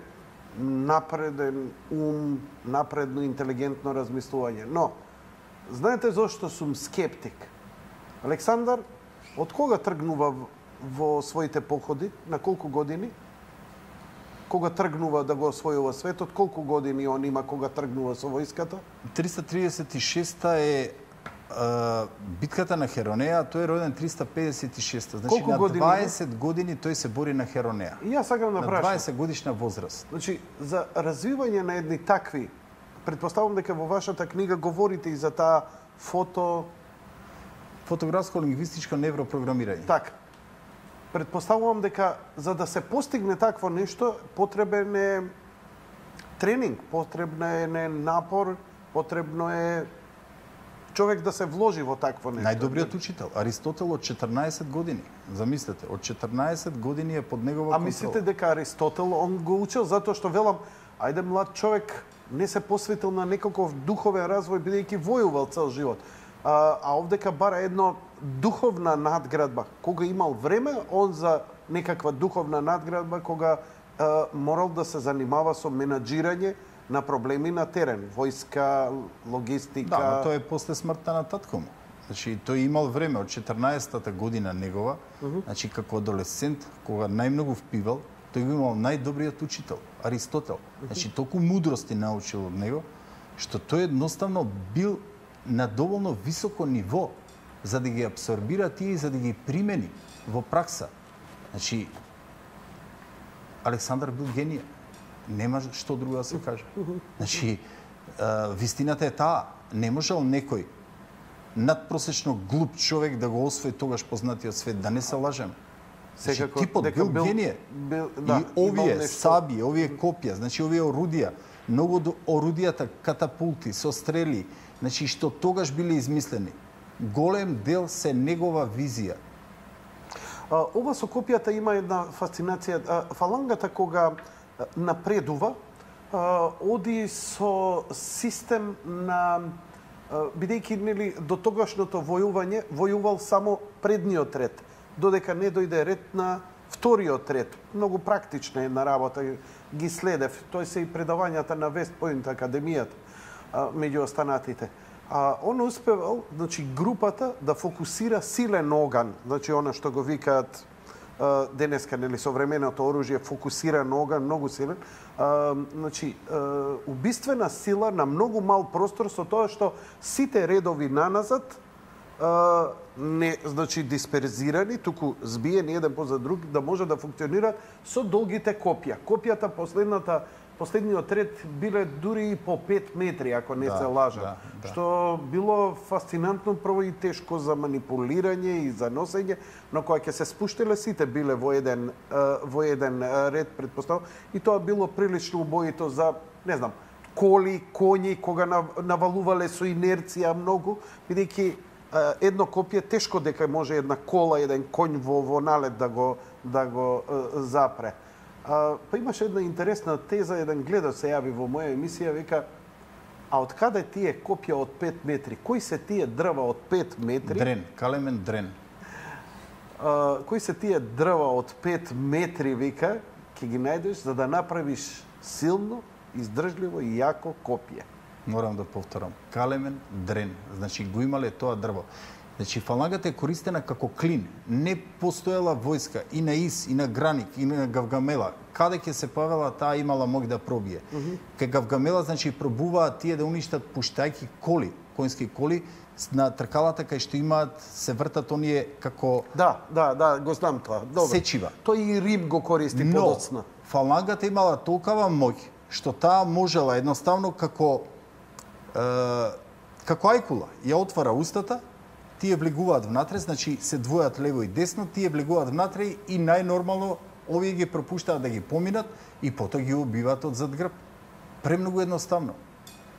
напреден ум, напредно интелигентно размислување. Но, знаете зошто сум скептик? Александар, од кога тргнува во своите походи? На колку години? Кога тргнува да го освојува светот? Колку години он има кога тргнува со војската? 336-та е битката на Херонеја, тој е роден 356. Значи Колку на години 20 години тој се бори на Херонеја. И јас сакам да На прашам. 20 годишна возраст. Значи, за развивање на едни такви, предпоставам дека во вашата книга говорите и за таа Фотографско-лингвистичко невропрограмирање. Так. Предпоставувам дека за да се постигне такво нешто, потребен е тренинг, потребно е напор, потребно е човек да се вложи во такво нешто. Најдобриот учител, Аристотел од 14 години. Замислете, од 14 години е под негова контрола. А мислите дека Аристотел он го учел затоа што велам, ајде млад човек не се посветил на некаков духовен развој бидејќи војувал цел живот. А овдека бара едно духовна надградба. Кога имал време, он за некаква духовна надградба, кога морал да се занимава со менаџирање на проблеми на терен, војска, логистика. Да, но тоа е после смртта на татко му. Значи, тој имал време од 14-та година негова, значи како адолесцент, кога најмногу впивал, тој го имал најдобриот учител, Аристотел. Значи, толку мудрости научил од него, што тој едноставно бил на доволно високо ниво за да ги абсорбира тие и за да ги примени во пракса. Значи, Александар бил генија. Нема што друго да се каже. Значи, вистината е таа. Не можел некој надпросечно глуп човек да го освои тогаш познатиот свет, да не се лажем. Секако, типот дека бил генија. да, И овие нешто. саби, овие копија, значи овие орудија, многу од орудијата катапулти со стрели, значи што тогаш биле измислени. Голем дел се негова визија. Ова со копијата има една фасцинација. Фалангата кога напредува, оди со систем на бидејќи нели до тогашното војување војувал само предниот ред, додека не дојде ред на вториот ред. Многу практична една работа, ги следев. Тој се и предавањата на Вест Поинт академијата меѓу останатите. Он успевал, значи групата да фокусира силен оган, значи она што го викаат денеска, нели, современото оружје, фокусиран оган, многу силен, значи убиствена сила на многу мал простор со тоа што сите редови наназад не, значи, дисперзирани, туку збиени еден позад друг, да може да функционираат со долгите копија. Копијата последниот ред биле дури и по 5 метри, ако не се лажам. да. Што било фасцинантно, прво и тешко за манипулирање и за носење, но кога ќе се спуштиле сите биле во еден ред, предпоставам, и тоа било прилично убоито за, не знам, коли, коњи, кога навалувале со инерција многу, бидејќи едно копие тешко дека може една кола, еден коњ во налет да го запре. Па имаше една интересна теза, еден гледач се јави во моја емисија, вика, а од каде тие копија од 5 метри? Кои се тие дрва од 5 метри? Дрен, калемен дрен. Кои се тие дрва од 5 метри, вика, ќе ги најдеш за да направиш силно, издржливо и јако копие. Морам да повторам. Калемен дрен. Значи го имале тоа дрво. Значи фалангата е користена како клин. Не постоела војска и на Ис, и на Граник, и на Гавгамела. Каде ќе се појавила, таа имала моќ да пробие. Кај Гавгамела, значи, пробуваат тие да уништат пуштајки коли, коњски коли, на тркалата кај што имаат, се вртат оние како Да, го знам тоа. Добро. сечива. Тој и Рим го користи Но подоцна. фалангата имала толкава моќ што таа можела едноставно како ајкула ја отвара устата, тие влегуваат внатре, значи се двојат лево и десно, тие влегуваат внатре и најнормално овие ги пропуштаат да ги поминат и потоа ги убиваат од зад грб. Премногу едноставно.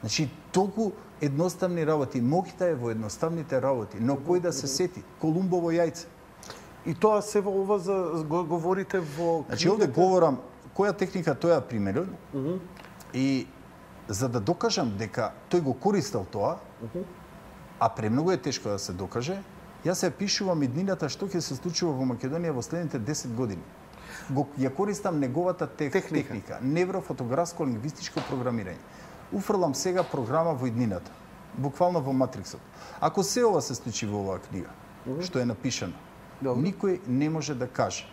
Значи толку едноставни работи, моќта е во едноставните работи, но кој да се сети? Колумбово јајце. И тоа се во ова го говорите во Значи овде говорам која техника тој ја применил и за да докажам дека тој го користел тоа, а премногу е тешко да се докаже, јас ја пишувам иднината што ќе се случува во Македонија во следните 10 години. Ја користам неговата техника, неврофотографско-лингвистичко програмирање. Уфрлам сега програма во иднината, буквално во матриксот. Ако се ова се случи во оваа книга, што е напишано, никој не може да каже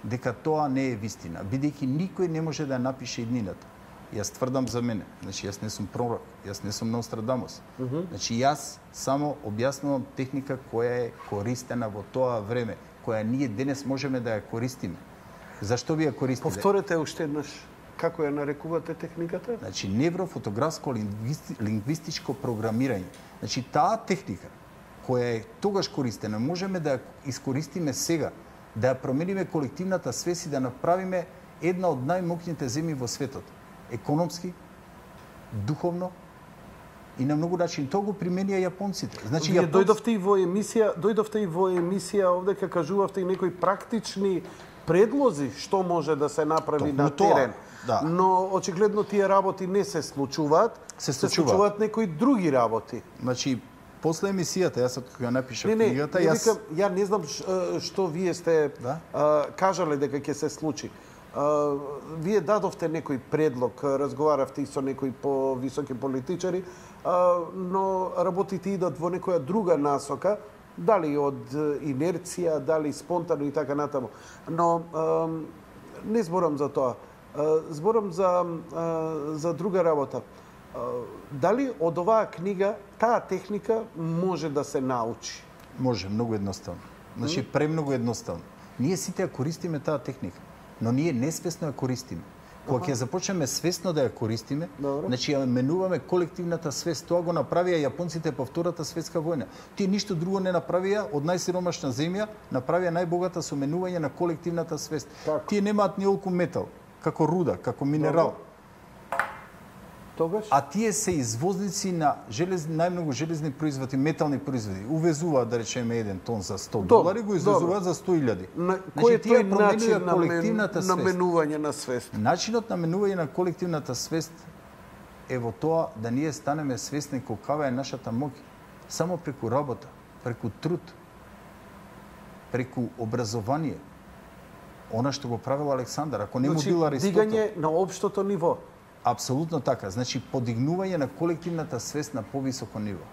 дека тоа не е вистина, бидејќи никој не може да напише иднината. Јас тврдам за мене. Значи, јас не сум пророк, јас не сум Нострадамус. Значи, јас само објаснувам техника која е користена во тоа време, која ние денес можеме да ја користиме. Зашто ви ја користите? Повторете уште еднаш како ја нарекувате техниката? Значи, неврофотографско лингвистичко програмирање. Значи, таа техника која е тогаш користена, можеме да ја искористиме сега, да ја промениме колективната свест и да направиме една од најмокните земји во светот. Економски, духовно и на многу начин. Тоа го применија јапонците. Значи, Вие дојдовте и во емисија овде ка кажувавте и некои практични предлози што може да се направи Токму на тоа, терен. да. Но очигледно тие работи не се случуваат. Се случуваат некои други работи. Значи, после емисијата, јас кога напишав Не, книгата, ја не знам што вие сте Да? кажале дека ќе се случи. Вие дадовте некој предлог, разговаравте и со некои повисоки политичари, но работите идат во некоја друга насока, дали од инерција, дали спонтано и така натаму. Но не зборам за тоа. Зборам за друга работа. Дали од оваа книга таа техника може да се научи? Може, многу едноставно. Значи, премногу едноставно. Ние сите ја користиме таа техника, но ние несвесно ја користиме. Кога ќе започнеме свесно да ја користиме, Добро. значи ја менуваме колективната свест. Тоа го направија јапонците по Втората светска војна. Тие ништо друго не направија од најсиромашна земја, направија најбогата со менување на колективната свест. Така. Тие немаат ниолку метал, како руда, како минерал. Добро. Тогаш? А тие се извозници на најмногу железни производи, метални производи. Увезуваат, да речеме, 1 тон за $100, го извезуваат за 100.000. Кој е тие тој начин променија колективната на свест. менување на свест? Начинот на менување на колективната свест е во тоа да ние станеме свесни колкава е нашата моќ. Само преку работа, преку труд, преку образование. Она што го правил Александар, ако не му бил Аристотел. Дигање на општото ниво. Апсолутно така. Значи, подигнување на колективната свест на повисоко ниво.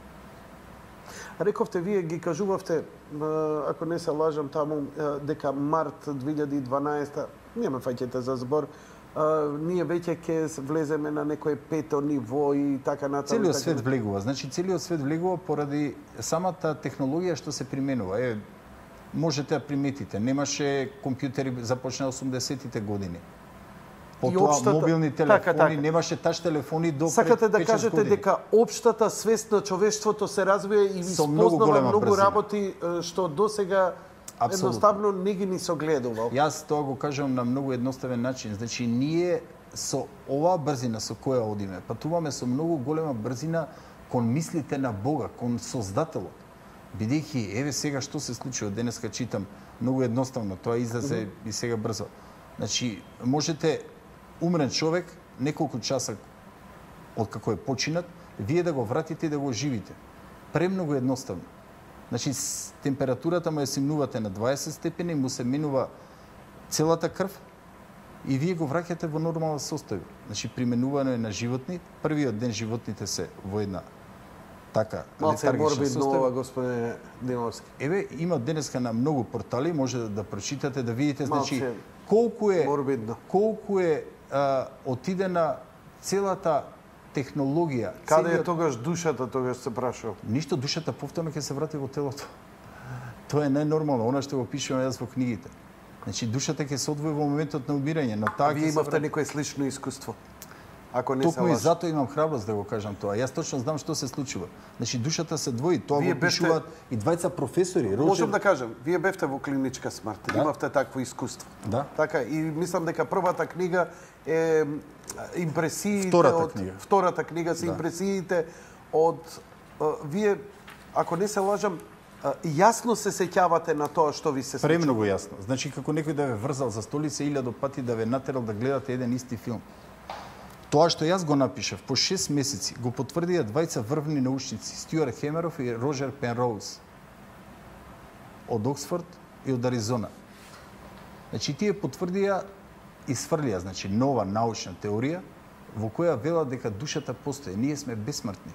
Рековте, вие ги кажувавте, ако не се лажам таму, дека март 2012, не ме фаќате за збор, ние веќе ќе влеземе на некое пето ниво и така натаму. Целиот свет влегува. Значи, целиот свет влегува поради самата технологија што се применува. Можете да приметите, немаше компјутери, започна 80-тите години. Потоа мобилни телефони, така. немаше тач телефони до Сакате да 5-6 кажете години. дека општата свест на човештвото се развија и Со многу спознава голема многу брзина. работи што досега едноставно не ги ни согледувал. Јас тоа го кажам на многу едноставен начин. Значи, ние со оваа брзина со која одиме, патуваме со многу голема брзина кон мислите на Бога, кон Создателот. Бидејќи, еве сега што се случува, денеска читам, многу едноставно, тоа излезе и сега брзо. Значи, можете умрен човек, неколку часа од како е починат, вие да го вратите и да го оживите. Премногу едноставно. Значи, температурата му ја симнувате на 20 степени, му се менува целата крв и вие го враќате во нормална состојба. Значи, применувано е на животни. Првиот ден животните се во една така Малце летаргична морбидно ова, состојба. господине Димовски. Еве, има денеска на многу портали, може да прочитате, да видите, значи, Малце морбидно. колку е отидена целата технологија. Каде е тогаш душата, тогаш се прашувам. Ништо, душата повторно ќе се врати во телото. Тоа е најнормално, она што го пишувам јас во книгите. Значи, душата ќе се одвои во моментот на умирање, но таа Вие ќе се имавте врати. некое слично искуство. Ако не се Токму и лажам. затоа имам храброст да го кажам тоа. Јас точно знам што се случува. Значи, душата се двои. Тоа Вие го бевте- пишуваат и двајца професори. Можам да кажам, вие бевте во клиничка смрт, имавте такво искуство. Да. Така, и мислам дека првата книга е импресиите Втората втората книга се импресиите од вие, ако не се лажам, јасно се сеќавате на тоа што ви се случува. Премногу јасно. Значи, како некој да ве врзал за столица 1000 пати да ве натерал да гледате еден исти филм. Тоа што јас го напишав по 6 месеци го потврдија двајца врвни научници, Стюарт Хемеров и Роджер Пенроуз од Оксфорд и од Аризона. Значи, тие потврдија и сфрлија, значи, нова научна теорија во која велат дека душата постои. Ние сме бесмртни.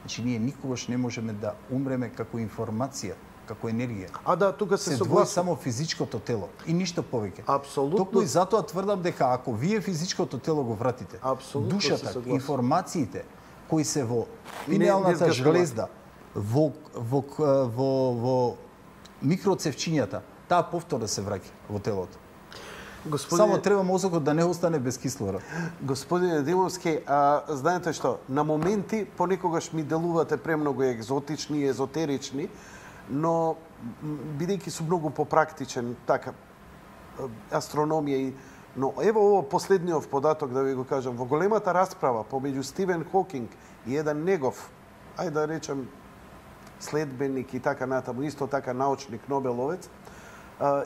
Значи, ние никогаш не можеме да умреме како информација. како енергија. А да, тука се Се двои согласувам. само физичкото тело и ништо повеќе. Апсолутно. Токму и затоа тврдам дека ако вие физичкото тело го вратите, Апсолутно се душата, согласувам. информациите кои се во Не пинеалната сгашува. жлезда, во микроцевчињата, таа повторно се враќа во телото. Само треба мозокот да не остане без кислород. Господине Димовски, знаете што, на моменти понекогаш ми делувате премногу екзотични и езотерични, но бидејќи сум многу попрактичен, така, астрономија и... Но ево ово последниот податок да ви го кажам. Во големата расправа помеѓу Стивен Хокинг и еден негов, ајде да речем, следбеник и така натаму, исто така научник, Нобеловец,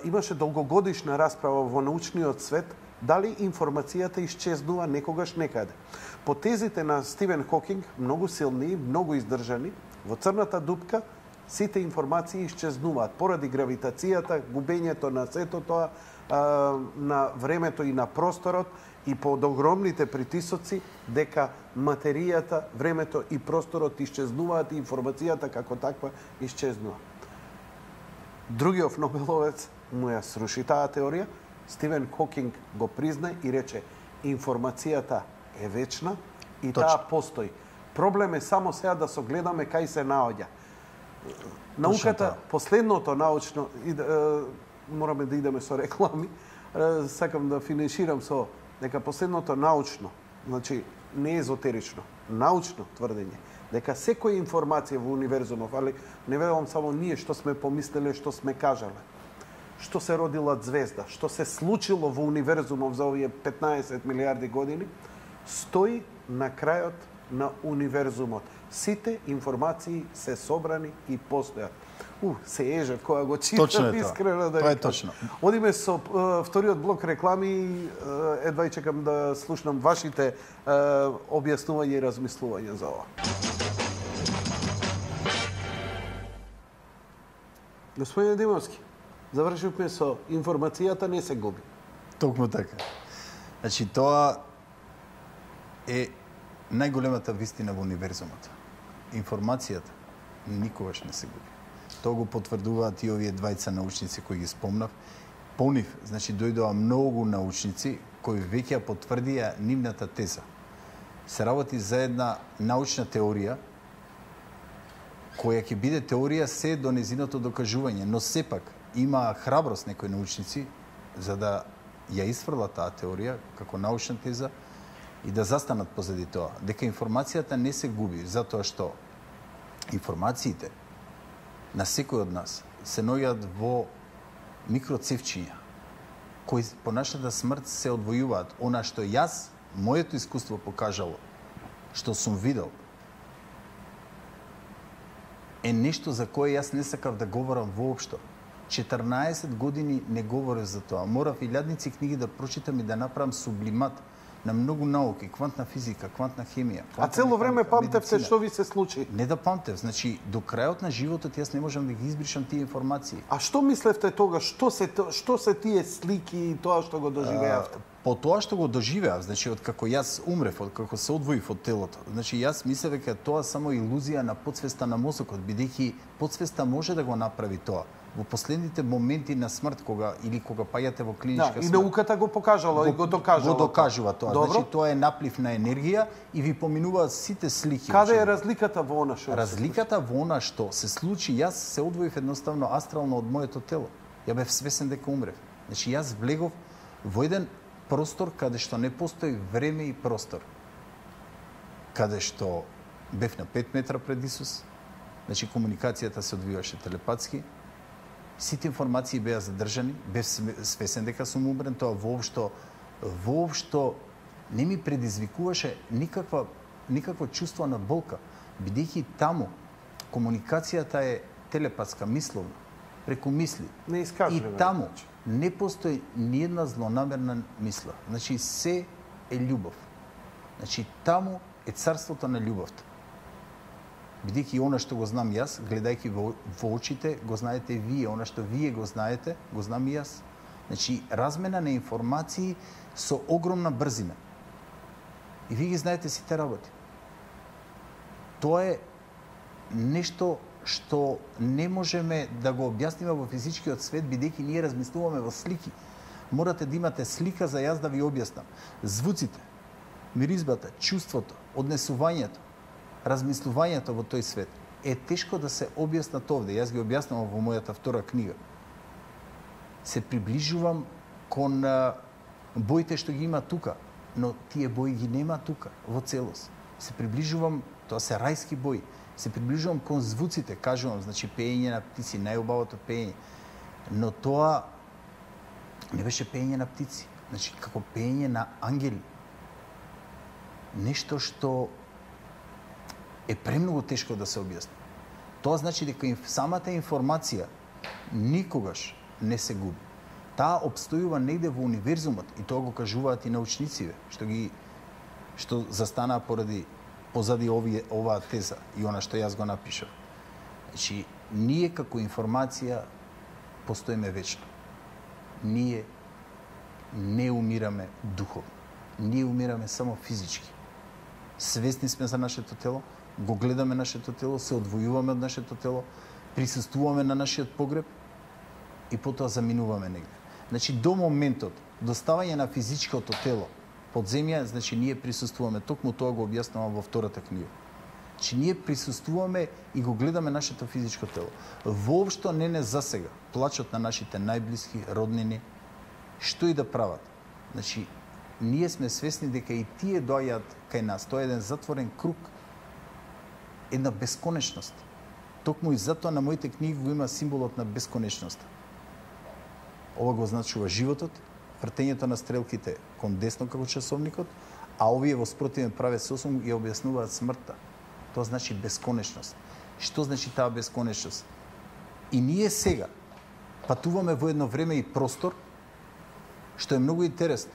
имаше долгогодишна расправа во научниот свет дали информацијата исчезнува некогаш некаде. По тезите на Стивен Хокинг, многу силни, многу издржани, во црната дупка сите информации исчезнуваат поради гравитацијата, губењето на сето тоа, на времето и на просторот и под огромните притисоци дека материјата, времето и просторот исчезнуваат и информацијата како таква исчезнува. Другиот Нобеловец му ја сруши таа теорија, Стивен Хокинг го призна и рече информацијата е вечна и таа постои. Проблем е само сега да согледаме кај се наоѓа. Науката, последното научно, мораме да идеме со реклами, сакам да финиширам со дека последното научно, значи не езотерично, научно тврдење, дека секоја информација во универзумов, али не велам само ние што сме помислеле, што сме кажале, што се родила звезда, што се случило во универзумов за овие 15 милиарди години, стои на крајот на универзумот. Сите информации се собрани и постојат. Се ежев кога го читам, искрено да тоа е точно. Одиме со вториот блок реклами, едва и чекам да слушнам вашите објаснувања и размислувања за ова. Господин Димовски, завршивме со информацијата не се губи. Токму така. Значи, тоа е најголемата вистина во универзумот. Информацијата никогаш не се губи. Тоа го потврдуваат и овие двајца научници кои ги спомнав. По нив, значи, дојдоа многу научници кои веќе потврдија нивната теза. Се работи за една научна теорија која ќе биде теорија се до незиното докажување, но сепак има храброст некои научници за да ја исфрла таа теорија како научна теза и да застанат позади тоа, дека информацијата не се губи, затоа што информациите на секој од нас се наоѓаат во микроцевчиња, кои по нашата смрт се одвојуваат. Она што јас, моето искуство покажало, што сум видел, е нешто за кое јас не сакав да говорам воопшто. 14 години не говорев за тоа. Морав илјадници книги да прочитам и да направам сублимат на многу науки, квантна физика, квантна хемија. А цело време памтевте што ви се случи? Не да памтев, значи до крајот на животот јас не можам да ги избришам тие информации. А што мислевте тога? Што се тие слики и тоа што го доживеавте? По тоа што го доживеав, значи откако јас умрев, откако се одвоив од телото, значи јас мислев дека тоа само илузија на подсвеста на мозокот, бидејќи подсвеста може да го направи тоа. Во последните моменти на смрт, кога паѓате во клиничка смрт. И науката го покажала и го докажала. Го докажува тоа. Добро. Значи тоа е наплив на енергија и ви поминуваат сите слики. Каде е разликата во она што? Разликата во она што се случи, јас се одвоив едноставно астрално од моето тело. Ја бев свесен дека умрев. Значи јас влегов во еден простор каде што не постои време и простор. Каде што бев на 5 метра пред Исус. Значи комуникацијата се одвиваше телепатски. Сите информации беа задржани, бев свесен дека сум умрен, тоа воопшто не ми предизвикуваше никакво чувство на болка, бидејќи таму комуникацијата е телепатска, мисловна, преку мисли. Не искажливе. И таму не постои ни една злонамерна мисла. Значи се е љубов. Значи таму е царството на љубовта. Бидејќи она што го знам јас, гледајќи во очите, го знаете вие. Она што вие го знаете, го знам и јас. Значи, размена на информации со огромна брзина. И вие ги знаете сите работи. Тоа е нешто што не можеме да го објасниме во физичкиот свет, бидејќи ние размислуваме во слики. Морате да имате слика за јас да ви објаснам. Звуците, миризбата, чувството, однесувањето, размислувањето во тој свет е тешко да се објаснат овде. Јас ги објаснувам во мојата втора книга. Се приближувам кон боите што ги има тука, но тие бои ги нема тука во целост. Се приближувам, тоа се рајски бои. Се приближувам кон звуците, кажувам, значи пеење на птици, најубавото пеење. Но тоа не беше пеење на птици, значи како пеење на ангели. Нешто што е премногу тешко да се објасни. Тоа значи дека самата информација никогаш не се губи. Таа обстојува негде во универзумот и тоа го кажуваат и научниците, што застанаа позади оваа теза и она што јас го напишав. Значи, ние како информација постоиме вечно. Ние не умираме духовно. Ние умираме само физички. Свесни сме за нашето тело, го гледаме нашето тело, се одвојуваме од нашето тело, присуствуваме на нашиот погреб и потоа заминуваме негде. Значи, до моментот доставање на физичкото тело под земја, значи ние присуствуваме, токму тоа го објаснувам во втората книга. Значи ние присуствуваме и го гледаме нашето физичко тело. Воопшто не засега плачот на нашите најблиски, роднини, што и да прават. Значи, ние сме свесни дека и тие доаѓаат кај нас. Тоа е еден затворен круг, една бесконечност. Токму и затоа на моите книги го има символот на бесконечноста. Ова го означува животот, вртењето на стрелките кон десно како часовникот, а овие во спротивен правец 8 ја објаснуваат смртта. Тоа значи бесконечност. Што значи таа бесконечност? И ние сега патуваме во едно време и простор, што е многу интересно.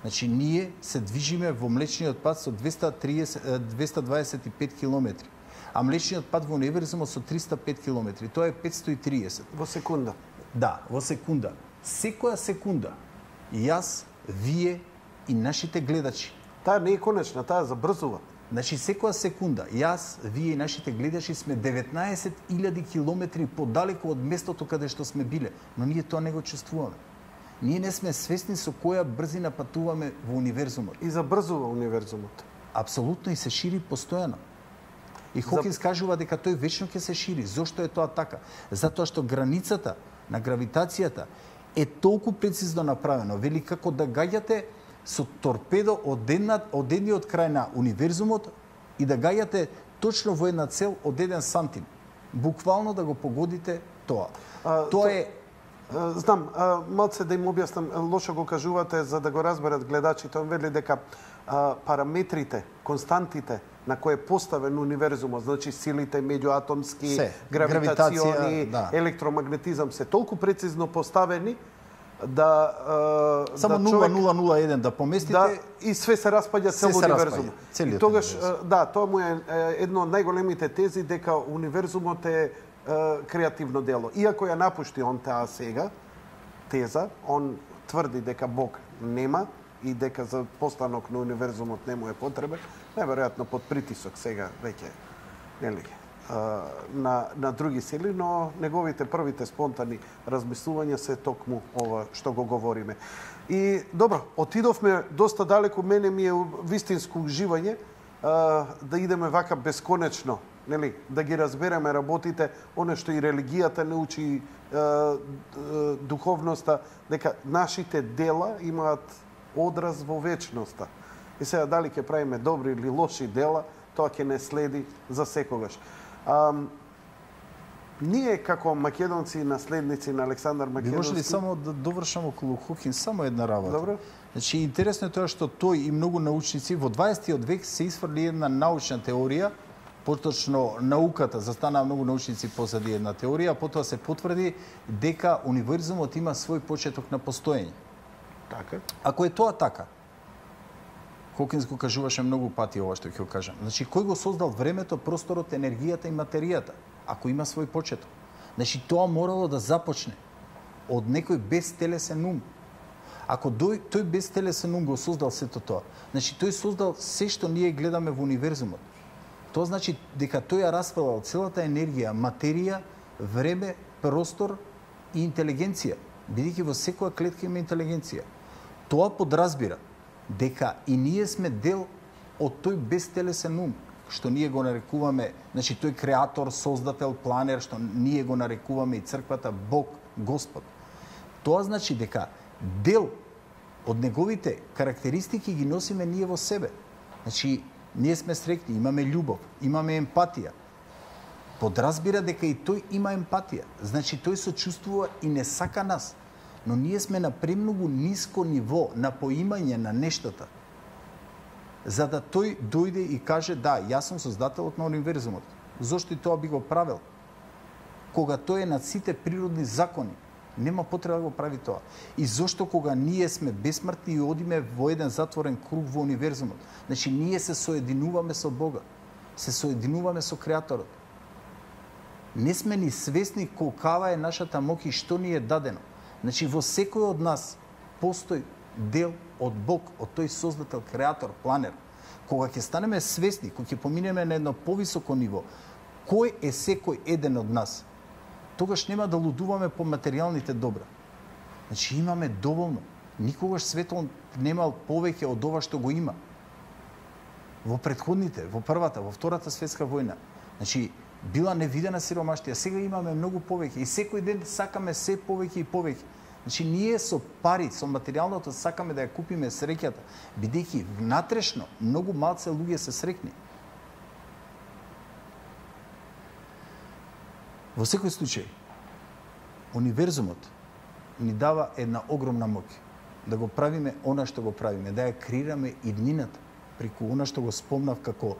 Значи, ние се движиме во млечниот пат со 225 километри, а млечниот пат во универзумот со 305 километри. Тоа е 530. Во секунда. Да, во секунда. Секоја секунда, јас, вие и нашите гледачи. Таа не е конечна, таа забрзува. Значи, секоја секунда, јас, вие и нашите гледачи сме 19.000 километри подалеку од местото каде што сме биле, но ние тоа не го чувствуваме. Ние не сме свесни со која брзина патуваме во универзумот. И забрзува универзумот. Апсолутно, и се шири постојано. И Хокинс кажува дека тој вечно ќе се шири. Зошто е тоа така? Затоа што границата на гравитацијата е толку прецизно направено. Вели како да гаѓате со торпедо од едниот крај на универзумот и да гаѓате точно во една цел од 1 сантим. Буквално да го погодите тоа. Тоа е... Знам, малце да им објаснам, лошо го кажувате за да го разберат гледачите. Он вели дека параметрите, константите на кои е поставен универзумот, значи силите меѓуатомски, гравитациони, електромагнетизам, се толку прецизно поставени да само 0,001 да поместите, да, и све се распаѓа цел универзум. И тогаш да, тоа му е едно од најголемите тези дека универзумот е креативно дело. Иако ја напушти он таа сега теза, он тврди дека Бог нема и дека за постанок на универзумот не му е потребен, најверојатно под притисок сега веќе, нели, на други сили, но неговите првите спонтани размислувања се токму ова што го говориме. И добро, отидовме доста далеку, мене ми е вистинско уживање да идеме вака бесконечно, нели, да ги разбереме работите, оно што и религијата не учи, духовноста, дека нашите дела имаат одраз во вечноста. И сега дали ќе правиме добри или лоши дела, тоа ќе не следи за секогаш. Ние како македонци, наследници на Александар Македонски... Би може ли само да довршам околу Хокинс само една работа? Добро. Значи, интересно е тоа што тој и многу научници во 20. век се изфрли една научна теорија, поточно науката, застанаа многу научници позади една теорија, а потоа се потврди дека универзумот има свој почеток на постоење. Така. Ако е тоа така, Хокинс го кажуваше многу пати ова што ќе го кажам. Значи, кој го создал времето, просторот, енергијата и материјата, ако има свој почеток? Значи, тоа морало да започне од некој безтелесен ум. Ако тој безтелесен ум го создал сето тоа, значи тој создал се што ние гледаме во универзумот. Тоа значи дека тој ја распределил целата енергија, материја, време, простор и интелигенција, бидејќи во секоја клетка има интелигенција. Тоа подразбира дека и ние сме дел од тој безтелесен ум, што ние го нарекуваме, значи тој креатор, создател, планер, што ние го нарекуваме и црквата Бог, Господ. Тоа значи дека дел од неговите карактеристики ги носиме ние во себе. Значи, ние сме среќни, имаме љубов, имаме емпатија. Подразбира дека и тој има емпатија. Значи, тој сочувствува и не сака нас. Но ние сме на премногу ниско ниво на поимање на нештата, за да тој дојде и каже, да, јас сум создателот на универзумот. Зошто и тоа би го правил? Кога тој е над сите природни закони, нема потреба да го прави тоа. И зошто кога ние сме бесмртни и одиме во еден затворен круг во универзумот, значи ние се соединуваме со Бога, се соединуваме со Креаторот. Не сме ни свесни колкава е нашата моќ и што ни е дадено. Значи во секој од нас постои дел од Бог, од тој создател, креатор, планер. Кога ќе станеме свесни, кога ќе поминеме на едно повисоко ниво, кој е секој еден од нас, тогаш нема да лудуваме по материјалните добра. Значи имаме доволно. Никогаш светот немал повеќе од ова што го има. Во претходните, во првата, во втората светска војна, значи била невидена сиромаштија, сега имаме многу повеќе и секој ден сакаме се повеќе и повеќе. Значи ние со пари, со материјалното сакаме да ја купиме среќата, бидејќи внатрешно многу малце луѓе се среќни. Во секој случај, универзумот ни дава една огромна моќ да го правиме она што го правиме, да ја креираме иднината преку она што го спомнав како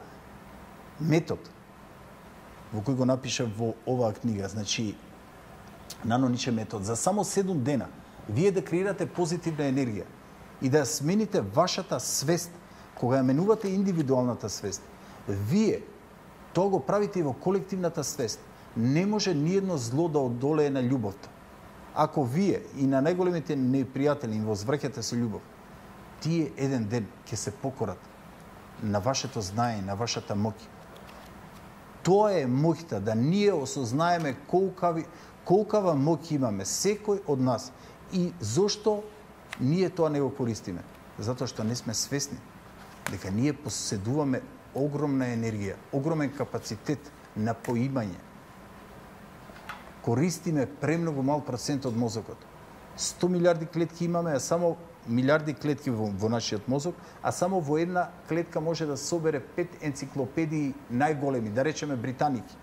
метод во кој го напишав во оваа книга. Значи, нанониче метод. За само 7 дена вие да креирате позитивна енергија и да смените вашата свест, кога ја менувате индивидуалната свест, вие тоа го правите и во колективната свест. Не може ниедно зло да одолее на љубовта. Ако вие и на најголемите непријатели им возвраќате со љубов, тие еден ден ќе се покорат на вашето знание, на вашата моќ. Тоа е моќта, да ние осознаеме колкава моќ имаме секој од нас и зошто ние тоа не го користиме. Затоа што не сме свесни дека ние поседуваме огромна енергија, огромен капацитет на поимање. Користиме премногу мал процент од мозокот. 100 милиарди клетки имаме, а само милиарди клетки во нашиот мозок, а само во една клетка може да собере 5 енциклопедии најголеми, да речеме британики.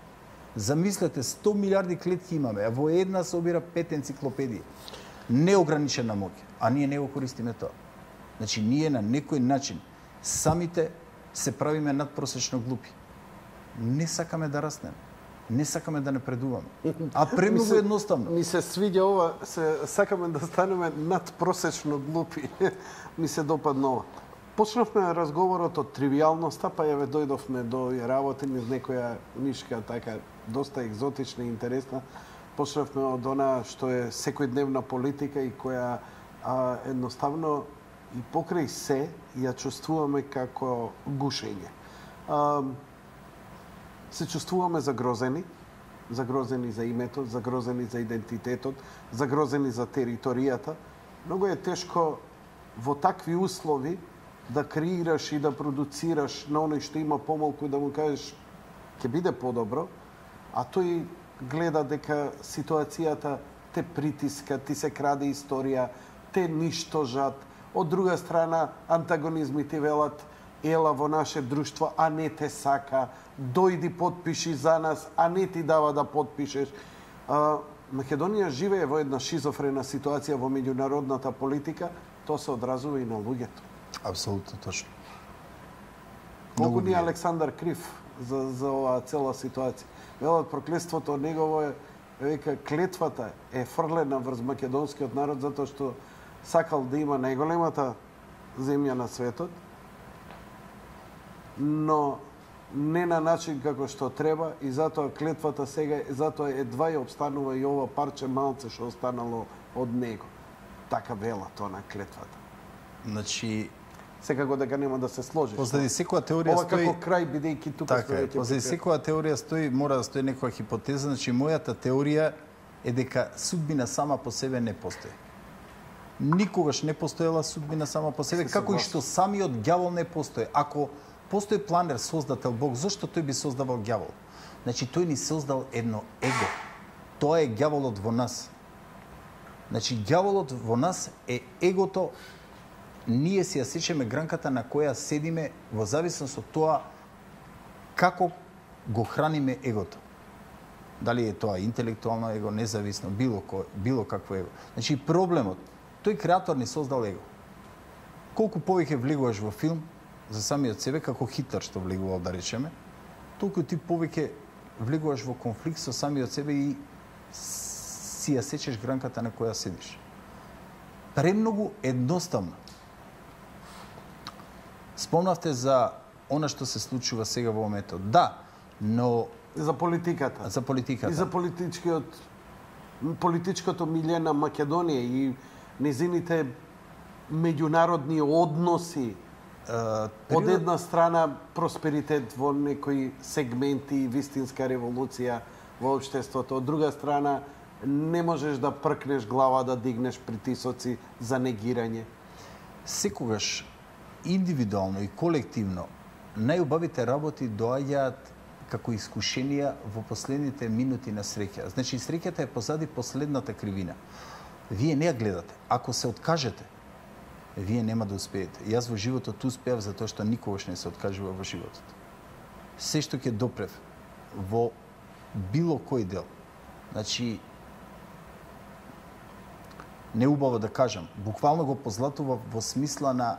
Замислете, 100 милиарди клетки имаме, а во една собира 5 енциклопедии. Неограничена моќ, а ние не го користиме тоа. Значи, ние на некој начин самите се правиме надпросечно глупи. Не сакаме да растеме. Не сакаме да напредуваме. А премногу едноставно. Ми се свиѓа ова, сакаме да станеме надпросечно глупи. Ми се допадна ова. Почнавме разговорот од тривијалноста, па еве дојдовме до работи низ некоја нишка така доста екзотична и интересна. Почнавме од она што е секојдневна политика и која едноставно и покрај се ја чувствуваме како гушење. Се чувствуваме загрозени за името, загрозени за идентитетот, загрозени за територијата. Многу е тешко во такви услови да креираш и да продуцираш на оној што има помалку и да му кажеш ќе биде подобро, а тој гледа дека ситуацијата те притиска, ти се краде историја, те ништожат. Од друга страна, антагонизмите велат ела во наше друштво, а не те сака, дојди подпиши за нас, а не ти дава да подпишеш. Македонија живее во една шизофрена ситуација во меѓународната политика, тоа се одразува и на луѓето. Апсолутно точно. Колку ни Александар крив за оваа цела ситуација. Велат проклетството негово е, века, клетвата е фрлена врз македонскиот народ затоа што сакал да има најголемата земја на светот, но не на начин како што треба и затоа клетвата сега, затоа едва ја обстанува и ова парче малце што останало од него. Така вела тоа на клетвата. Значи, секако дека нема да се сложиш. Позади секоја теорија Ова стои... како крај, бидејќи тука Така е, позади секоја теорија стои, мора да стои некоја хипотеза, значи мојата теорија е дека судбина сама по себе не постои. Никогаш не постоела судбина сама по себе, како и што самиот ѓавол не постои. Ако постои планер, создател Бог, зошто тој би создавал ѓавол? Значи тој ни создал едно его. Тоа е ѓаволот во нас. Значи ѓаволот во нас е егото. Ние си ја сечеме гранката на која седиме во зависност од тоа како го храниме егото. Дали е тоа интелектуално его, независно, било какво его. Значи проблемот, тој креатор ни создал его. Колку повеќе влегуваш во филм за самиот себе, како Хитлер што влегувал, да речеме, толку ти повеќе влегуваш во конфликт со самиот себе и си ја сечеш гранката на која седиш. Премногу едноставно. Спомнавте за она што се случува сега во моментот. Да, но за политиката. За политиката. И за политичкото милје на Македонија и незините меѓународни односи. Од една страна просперитет во некои сегменти, вистинска револуција во општеството, од друга страна не можеш да пркнеш глава, да дигнеш притисоци за негирање. Секогаш индивидуално и колективно најубавите работи доаѓаат како искушенија во последните минути на среќа. Значи среќата е позади последната кривина. Вие не ја гледате. Ако се откажете, вие нема да успеете. Јас во животот успеав затоа што никогаш не се откажува во животот. Се што ќе допрев во било кој дел. Значи неубаво да кажам, буквално го позлатува во смисла на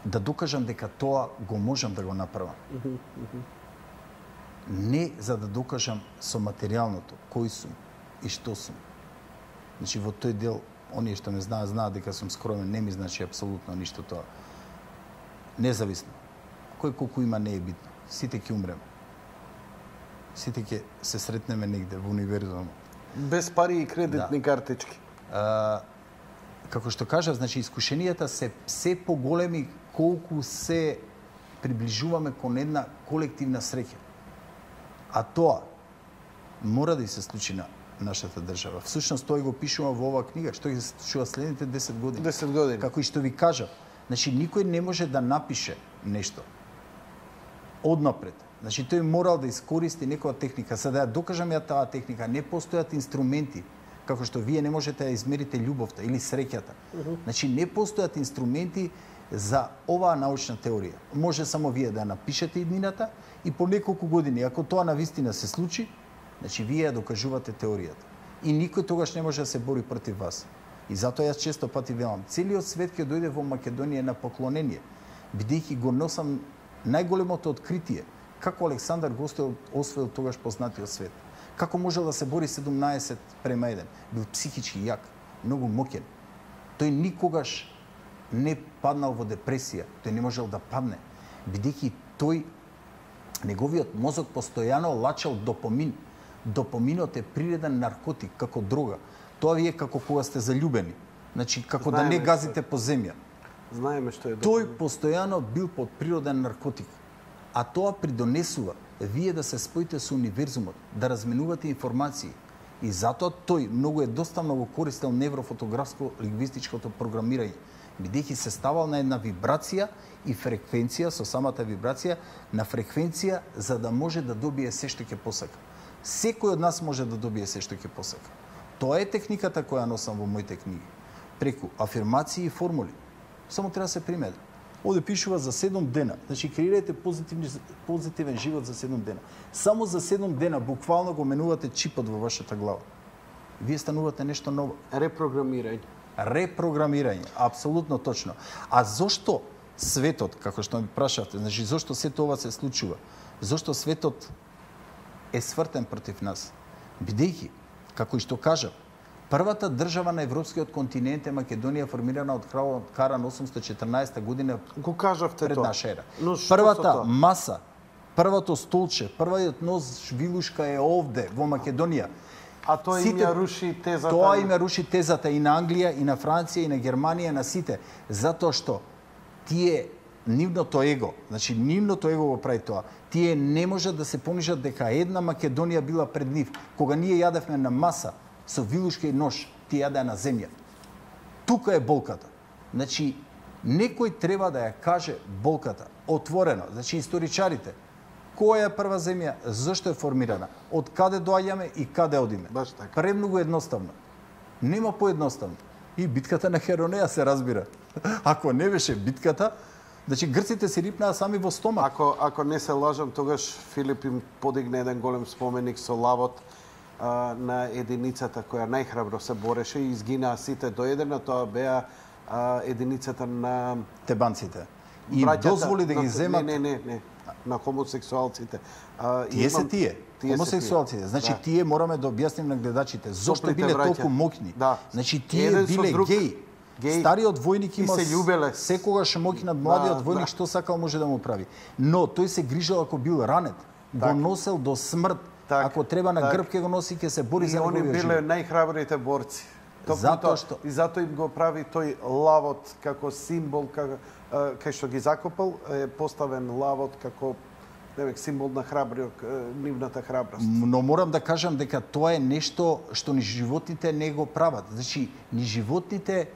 да докажам дека тоа го можам да го направам. Не за да докажам со материјалното кој сум и што сум. Значи во тој дел, оние што ме знаат дека сум скромен, не ми значи апсолутно ништо тоа. Независно. Кој колку има не е битно. Сите ќе умреме. Сите ќе се сретнеме негде во универзумот. Без пари и кредитни картички. Како што кажав, значи искушенијата се поголеми колку се приближуваме кон една колективна среќа. А тоа мора да и се случи на нашата држава. Всушност тој го пишува во оваа книга, што ќе се случува следните 10 години. 10 години. Како и што ви кажав, значи никој не може да напише нешто однапред. Значи тој морал да искористи некоја техника. За да ја докажам ја таа техника, не постојат инструменти како што вие не можете да измерите љубовта или среќата. Значи не постојат инструменти за оваа научна теорија. Може само вие да ја напишете иднината и по неколку години, ако тоа навистина се случи, значи вие ја докажувате теоријата. И никој тогаш не може да се бори против вас. И затоа јас често пати велам, целиот свет ќе дојде во Македонија на поклонение, бидејќи го носам најголемото откритие како Александар го освоил тогаш познатиот свет. Како можел да се бори 17:1. Бил психички јак, многу моќен. Тој никогаш не паднал во депресија, тој не можел да падне, бидејќи тој, неговиот мозок постојано лачал допамин. Допаминот е приреден наркотик, како дрога. Тоа ви е како кога сте заљубени. Значи, како да не газите по земја. Знаеме што е допамин. Тој постојано бил под природен наркотик. А тоа придонесува вие да се споите со универзумот, да разменувате информации. И затоа тој доста многу користел неврофотографско лингвистичкото програмирање, бидејќи се ставал на една вибрација и фреквенција, со самата вибрација, на фреквенција за да може да добие се што ќе посака. Секој од нас може да добие се што ќе посака. Тоа е техниката која носам во моите книги. Преку афирмации и формули. Само треба да се примери. Овде пишува за 7 дена. Значи, креирајте позитивен живот за 7 дена. Само за 7 дена буквално го менувате чипот во вашата глава. Вие станувате нешто ново. Репрограмирање. Репрограмирање, апсолутно точно. А зошто светот, како што ми прашавте, значи зошто сето ова се случува? Зошто светот е свртен против нас? Бидејќи, како и што кажав, првата држава на европскиот континент е Македонија, формирана од кралот Каран 814 година Го кажавте пред тоа. наша ера. Но што Првата со тоа? маса, првото столче, првиот нож вилушка е овде во Македонија. А тоа им ја руши тезата. Тоа им ја руши тезата и на Англија, и на Франција, и на Германија, на сите. Затоа што тие нивното его, значи нивното его го прави тоа. Тие не можат да се помислат дека една Македонија била пред нив. Кога ние јадевме на маса со вилушка и нож, тие јадеа на земја. Тука е болката. Значи, некој треба да ја каже болката отворено. Значи, историчарите, која е прва земја, зашто е формирана, од каде доаѓаме и каде одиме. Баш така. Премногу едноставно. Нема поедноставно. И битката на Херонеја се разбира. Ако не беше битката, значи грците се рипнаа сами во стомак. Ако не се лажам, тогаш Филип им подигне еден голем споменик со лавот на единицата која најхрабро се бореше и изгинаа сите до едена. Тоа беа единицата на тебанците. И браќата, дозволи да ги земат. Не. На хомосексуалците. Тие се тие. Хомосексуалците. Значи, тие мораме да објасним на гледачите. Зошто биле толку моќни? Да. Значи, тие биле геи. Стариот војник има се љубеле. Секогаш моќ над младиот војник, што сакал може да му прави. Но тој се грижал ако бил ранет. Го носел до смрт. Ако треба на грб ќе го носи, ќе се бори за неговиот живот. И они биле најхрабрите борци. Затоа што и затоа им го прави тој лавот како символ, кај што ги закопал е поставен лавот како символ на нивната храброст. Но морам да кажам дека тоа е нешто што ни животните не го прават. Значи, ни животните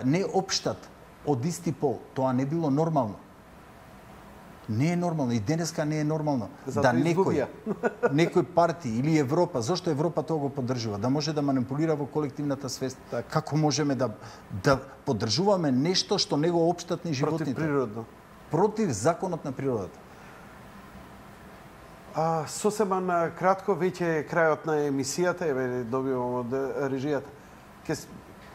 не општат од исти пол. Тоа не било нормално. Не е нормално. И денеска не е нормално. Зато некој партии или Европа, зошто Европа тоа го поддржува? Да може да манипулира во колективната свест. Так. Како можеме да поддржуваме нешто што не го општат ни животните? Против природно. Против законот на природата. Сосема на кратко, веќе е крајот на емисијата, добивам од режијата.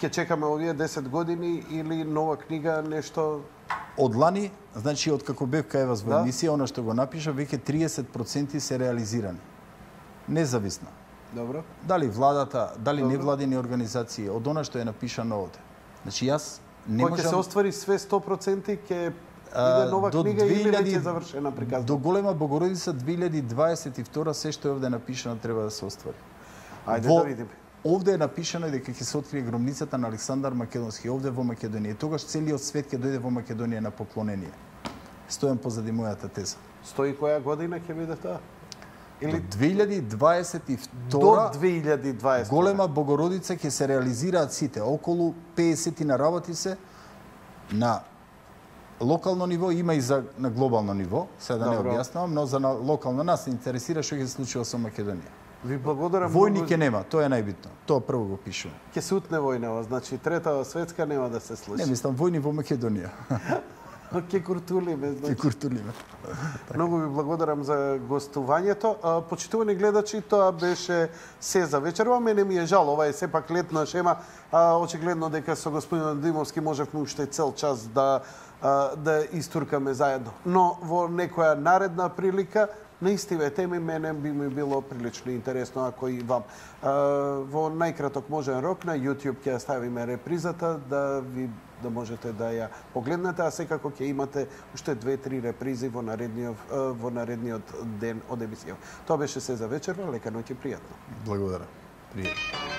Ке чекаме овие 10 години или нова книга, нешто? Од лани, значи од како бев кај вас во емисија, она што го напиша, веќе 30% се реализирани. Независно. Добро. Дали владата, дали невладини организации, од она што е напишано овде. Значи јас не можам... Кој ќе се оствари све 100%, ќе иде нова книга или веќе завршена приказна? До голема Богородица 2022 се што е овде напишано треба да се оствари. Ајде да видиме. Овде е напишано дека ќе се открие гробницата на Александар Македонски овде во Македонија. Тогаш целиот свет ќе дојде во Македонија на поклонение. Стојам позади мојата теза. Стои која година ќе биде тоа? Или 2022 до 2020 голема Богородица ќе се реализираат сите. Околу 50 на работи се на локално ниво, има и на глобално ниво, сега да не објаснувам, но за на локално нас се интересира што ќе се случува со Македонија. Ви благодарам. Војни ќе нема, тоа е најбитно. Тоа прво го пишувам. Ќе се утне војнава, значи Трета светска нема да се случи. Не, мислам војни во Македонија. Ке куртулиме, значи. Ке куртулиме. Многу ви благодарам за гостувањето. Почитувани гледачи, тоа беше се за вечерва. Мене ми е жал, ова е сепак летна шема. Очигледно дека со господин Димовски можевме уште цел час да истуркаме заедно. Но во некоја наредна прилика на истиве теми мене би ми било прилично интересно, ако и вам. Во најкраток можен рок на YouTube ќе ставиме репризата да можете да ја погледнете, а секако ќе имате уште 2-3 репризи во наредниот ден од емисија. Тоа беше се за вечерва, лека ноќ и пријатно. Благодарам. Пријатно.